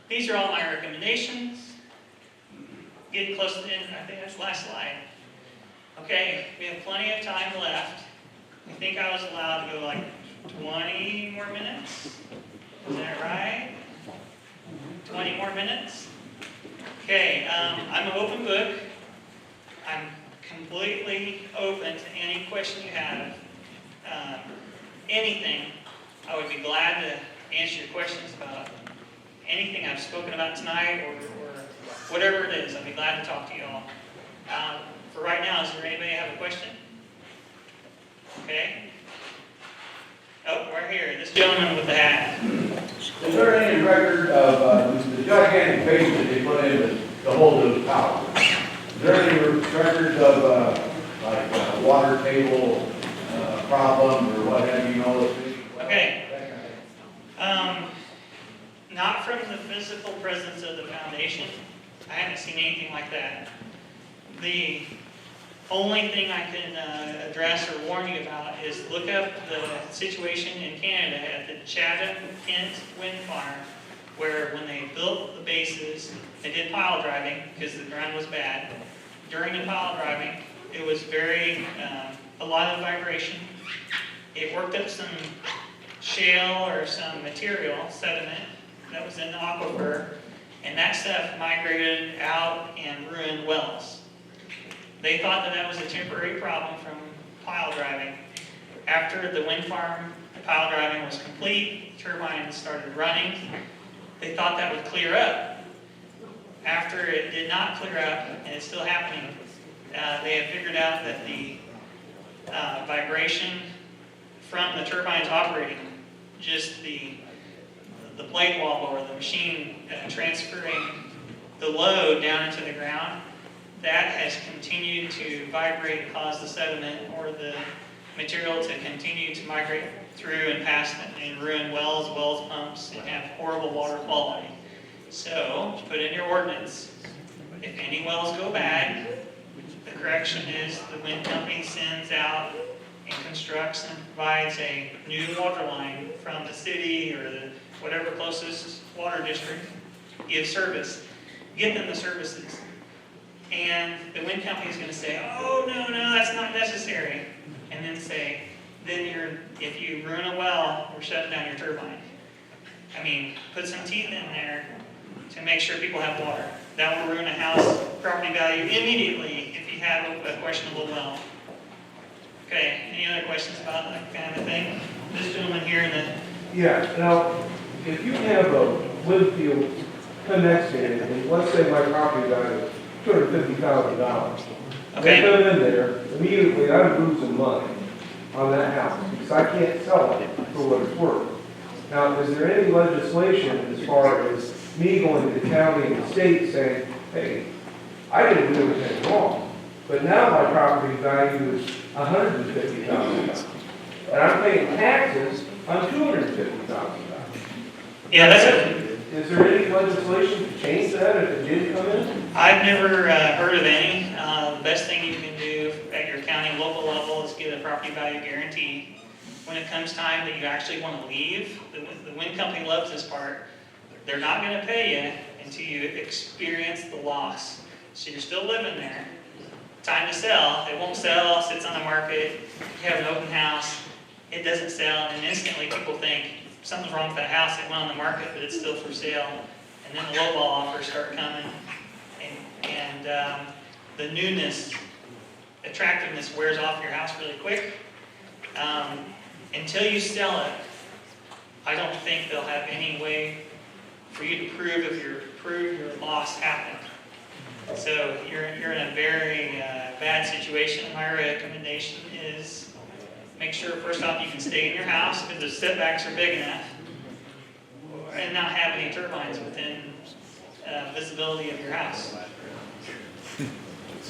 These are all my recommendations. Getting close to the end, I think that's the last slide. Okay, we have plenty of time left. I think I was allowed to go like 20 more minutes. Is that right? 20 more minutes? Okay, I'm an open book. I'm completely open to any question you have. Anything, I would be glad to answer your questions about anything I've spoken about tonight or whatever it is. I'd be glad to talk to you all. For right now, is there anybody have a question? Okay. Oh, right here, this gentleman with the hat. Is there any record of the gigantic base that they put in to hold those towers? Is there any records of water table problems or what have you know? Okay. Not from the physical presence of the foundation. I haven't seen anything like that. The only thing I can address or warn you about is look up the situation in Canada at the Champaign Wind Farm, where when they built the bases, they did pile driving because the ground was bad. During the pile driving, it was a lot of vibration. It worked up some shale or some material, sediment, that was in the aquifer, and that stuff migrated out and ruined wells. They thought that was a temporary problem from pile driving. After the wind farm pile driving was complete, turbines started running, they thought that would clear up. After it did not clear up, and it's still happening, they had figured out that the vibration from the turbines operating, just the blade wobble or the machine transferring the load down into the ground, that has continued to vibrate and cause the sediment or the material to continue to migrate through and pass and ruin wells, pumps, and have horrible water quality. So, put in your ordinance, if any wells go bad, the correction is the wind company sends out and constructs and provides a new water line from the city or the whatever closest water district gives service. Get them the services. And the wind company is going to say, oh, no, that's not necessary. And then say, if you ruin a well, we're shutting down your turbine. I mean, put some teeth in there to make sure people have water. That will ruin a house property value immediately if you have a questionable well. Okay, any other questions about that kind of thing? This gentleman here in the... Yeah, now, if you have a wind field connected, and let's say my property value is $250,000. Okay. I come in there, immediately I'm losing money on that house, because I can't sell it for what it's worth. Now, is there any legislation as far as me going to the county and the state saying, hey, I didn't do anything wrong, but now my property value is $150,000, and I'm paying taxes on $250,000? Yeah, that's it. Is there any legislation to change that if it did come in? I've never heard of any. The best thing you can do at your county local level is get a property value guarantee. When it comes time that you actually want to leave, the wind company loves this part. They're not going to pay you until you experience the loss. So you're still living there. Time to sell. It won't sell, sits on the market, you have an open house, it doesn't sell, and instantly people think something's wrong with that house. It went on the market, but it's still for sale. And then the lowball offers start coming, and the newness, attractiveness wears off your house really quick. Until you sell it, I don't think they'll have any way for you to prove your loss happened. So you're in a very bad situation. My recommendation is make sure first off you can stay in your house because the setbacks are big enough, and not have any turbines within visibility of your house.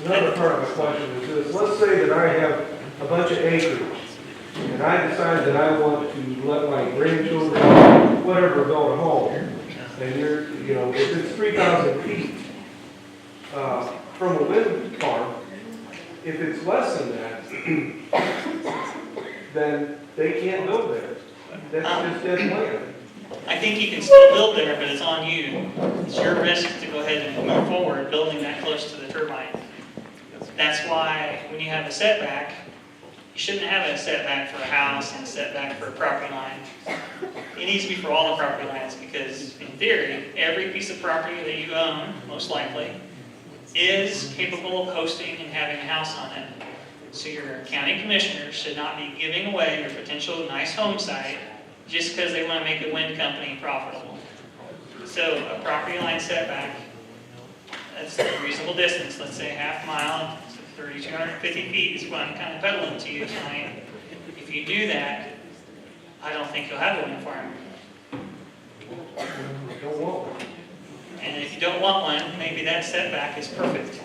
Another part of my question is this: let's say that I have a bunch of acres, and I decide that I want to let my grandchildren, whatever, build a home. And if it's 3,000 feet, from a wind farm, if it's less than that, then they can't build there. That's just dead land. I think you can still build there, but it's on you. It's your risk to go ahead and move forward building that close to the turbine. That's why when you have a setback, you shouldn't have a setback for a house and a setback for a property line. It needs to be for all the property lines because in theory, every piece of property that you own, most likely, is capable of hosting and having a house on it. So your county commissioners should not be giving away your potential nice home site just because they want to make a wind company profitable. So a property line setback, that's a reasonable distance, let's say half mile, 3,250 feet is what I'm kind of peddling to you tonight. If you do that, I don't think you'll have a wind farm. Don't want one. And if you don't want one, maybe that setback is perfect.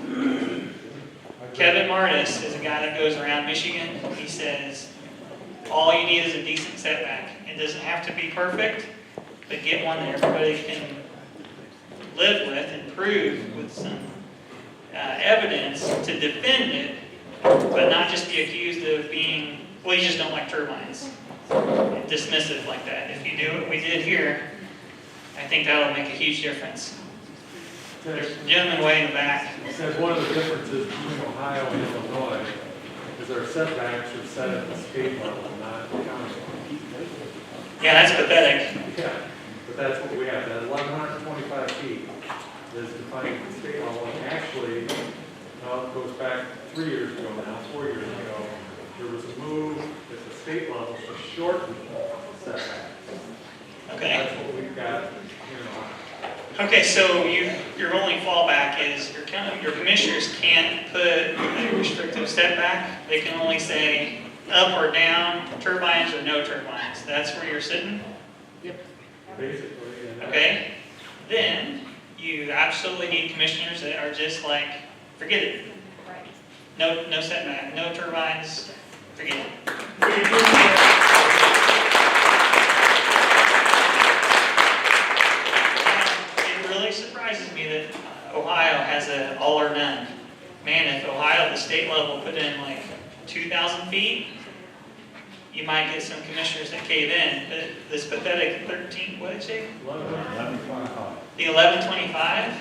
Kevin Martis is a guy that goes around Michigan. He says, all you need is a decent setback. It doesn't have to be perfect, but get one that everybody can live with and prove with some evidence to defend it, but not just be accused of being, well, you just don't like turbines. Dismissive like that. If you do what we did here, I think that'll make a huge difference. There's a gentleman way in the back. Says one of the differences between Ohio and Illinois is our setbacks are set at the state level, not the county. Yeah, that's pathetic. Yeah, but that's what we have, that 1,125 feet is defined at the state level, and actually, it goes back 3 years ago now, 4 years ago, there was a move at the state level to shorten setbacks. Okay. That's what we've got here in Ohio. Okay, so your only fallback is your commissioners can't put a restrictive setback. They can only say up or down, turbines or no turbines. That's where you're sitting? Basically, yeah. Okay? Then you absolutely need commissioners that are just like, forget it. No setback, no turbines, forget it. It really surprises me that Ohio has an all or none. Man, if Ohio at the state level put in like 2,000 feet, you might get some commissioners that cave in. But this pathetic 13, what did it say? 1125. The 1125?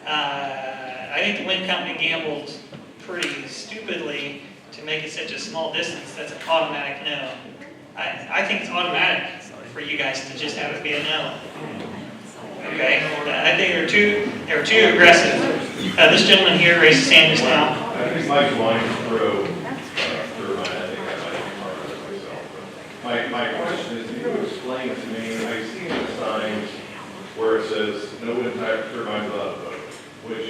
I think the wind company gambled pretty stupidly to make it such a small distance. That's an automatic no. I think it's automatic for you guys to just have it be a no. Okay? I think they were too aggressive. This gentleman here raised his hand just now. I think Mike's line is through turbine. I think I might be part of it myself. But my question is, can you explain to me, I see in the signs where it says no wind type turbines without a boat, which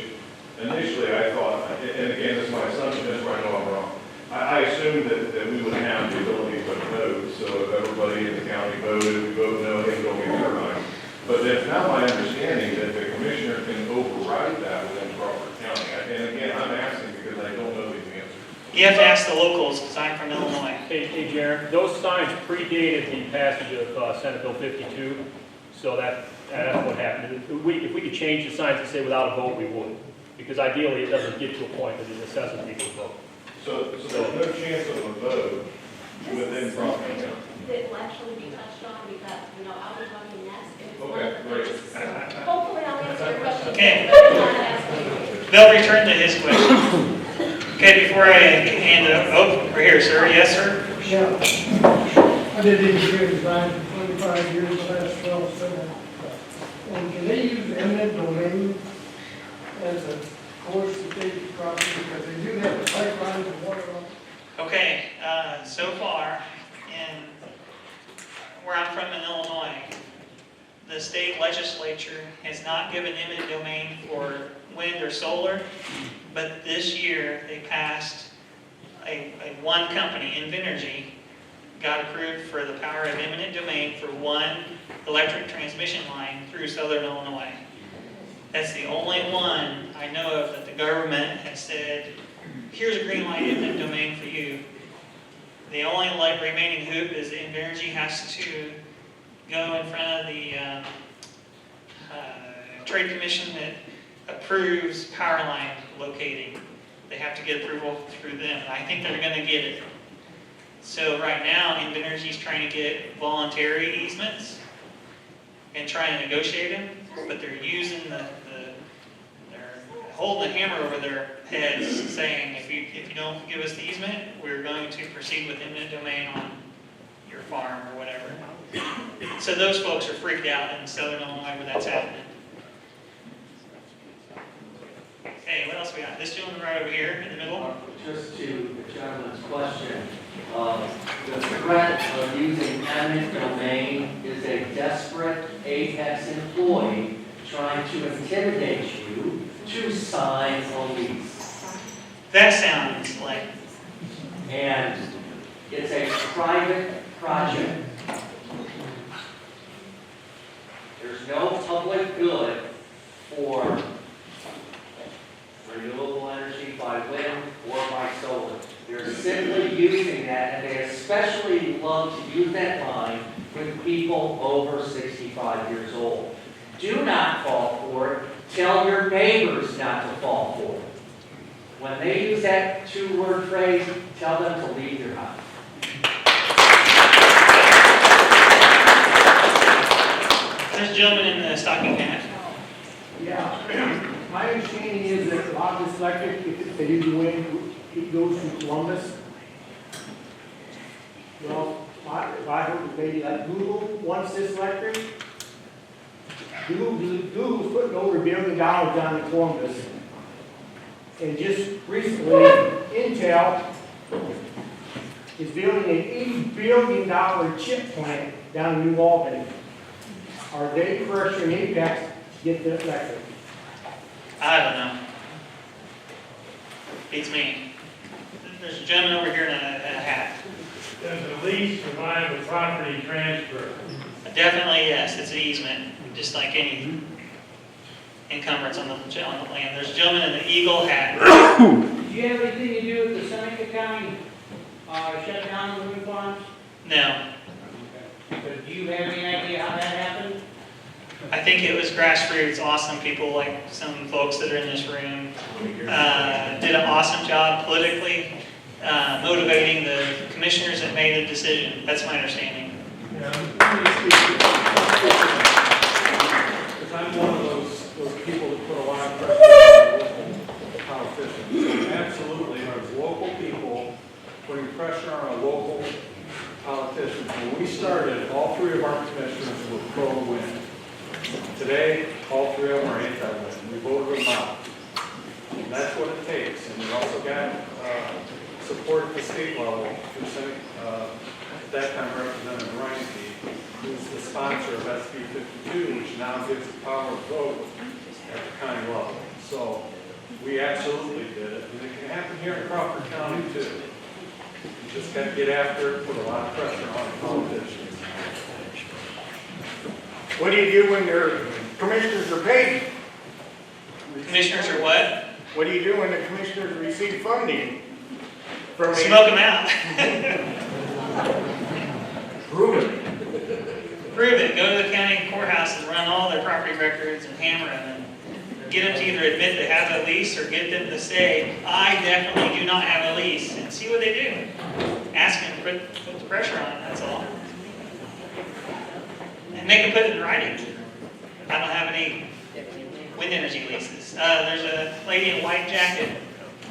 initially I thought, and again, this is my assumption, that's where I know I'm wrong. I assumed that we would have the ability to put codes, so if everybody in the county voted, we vote no, they go get turbines. But it's now my understanding that the commissioner can override that within Crawford County. And again, I'm asking because I don't know the answer. You have to ask the locals, because I'm from Illinois. Hey, Jared, those signs predated the passage of Senate Bill 52, so that's what happened. If we could change the signs to say without a vote, we would. Because ideally, it doesn't get to a point that it necessitates a vote. So there's no chance of a vote within Crawford County? That will actually be touched on because, I was running that. Okay, great. Hopefully I'll answer your question. Okay. They'll return to his question. Okay, before I hand it over, right here, sir. Yes, sir? Yeah. I did engineering design for 25 years, the last 12, so. And can they use eminent domain as a course to take property, because they do have the pipelines and water on? Okay, so far, where I'm from in Illinois, the state legislature has not given eminent domain for wind or solar, but this year they passed one company, Invenergy, got approved for the power of eminent domain for one electric transmission line through southern Illinois. That's the only one I know of that the government has said, here's a green light eminent domain for you. The only remaining hoop is that Invenergy has to go in front of the Trade Commission that approves power line locating. They have to get approval through them, and I think they're gonna get it. So right now, Invenergy is trying to get voluntary easements and trying to negotiate them, but they're using they're holding a hammer over their heads saying, if you don't give us the easement, we're going to proceed with eminent domain on your farm or whatever. So those folks are freaked out in southern Illinois where that's happening. Okay, what else we got? This gentleman right over here in the middle. Just to the gentleman's question, the threat of using eminent domain is a desperate Apex employee trying to intimidate you to sign a lease. That sounds like, And it's a private project. There's no public good for renewable energy by wind or by solar. They're simply using that, and they especially love to use that line with people over 65 years old. Do not fall for it. Tell your neighbors not to fall for it. When they use that two-word phrase, tell them to leave your house. there's a gentleman in the stocking hat. Yeah, my understanding is that a lot of this electric, if they do the wind, it goes from Columbus. Well, if I heard maybe like Google wants this electric. Google's putting over $1 billion down in Columbus. And just recently, Intel is building an $80 billion chip plant down in New Albany. Are they pressuring Apex to get the electric? I don't know. Beats me. There's a gentleman over here in a hat. Does the lease provide a property transfer? Definitely, yes. It's an easement, just like any encumbrance on the land. There's a gentleman in the eagle hat. Did you have anything to do with the Champaign County shut down the wind farms? No. But do you have any idea how that happened? I think it was grassroots, awesome people like some folks that are in this room did an awesome job politically motivating the commissioners that made the decision. That's my understanding. Because I'm one of those people that put a lot of pressure on local politicians. Absolutely, there's local people putting pressure on our local politicians. When we started, all three of our commissioners were pro-wind. Today, all three of them are anti-wind. We voted them out. And that's what it takes. And we also got support at the state level through Senate, at that time Representative Reinke, who's the sponsor of SB 52, which now gives the power of vote at the county level. So we absolutely did it. And it can happen here in Crawford County too. You just got to get after it, put a lot of pressure on politicians. What do you do when their commissioners are paid? Commissioners are what? What do you do when the commissioners receive funding? From Smoke them out. Prove it. Prove it. Go to the county courthouse and run all their property records and hammer them and get them to either admit they have a lease or get them to say, I definitely do not have a lease, and see what they do. Ask them to put the pressure on it, that's all. And make them put it in writing. I don't have any wind energy leases. There's a lady in a white jacket.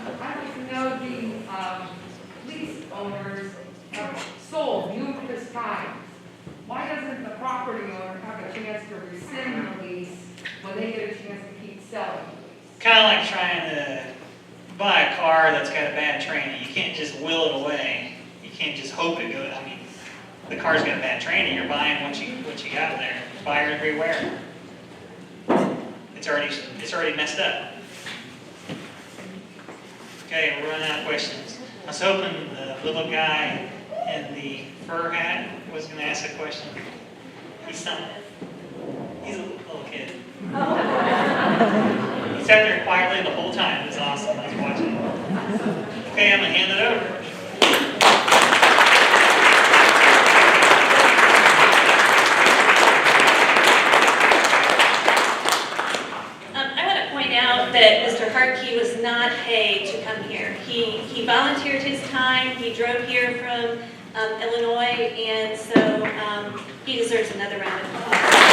I'd like to know the lease owners have sold numerous times. Why doesn't the property owner have a chance to rescind the lease when they get a chance to keep selling the lease? Kind of like trying to buy a car that's got a bad training. You can't just will it away. You can't just hope it goes. I mean, the car's got a bad training. You're buying what you got there. Buyer beware. It's already messed up. Okay, we're running out of questions. I was hoping the little guy in the fur hat was going to ask a question. He's a little kid. He sat there quietly the whole time. It was awesome. I was watching. Okay, I'm going to hand it over. I want to point out out that Mr. Hartke was not paid to come here. He volunteered his time, he drove here from Illinois, and so he deserves another round of applause.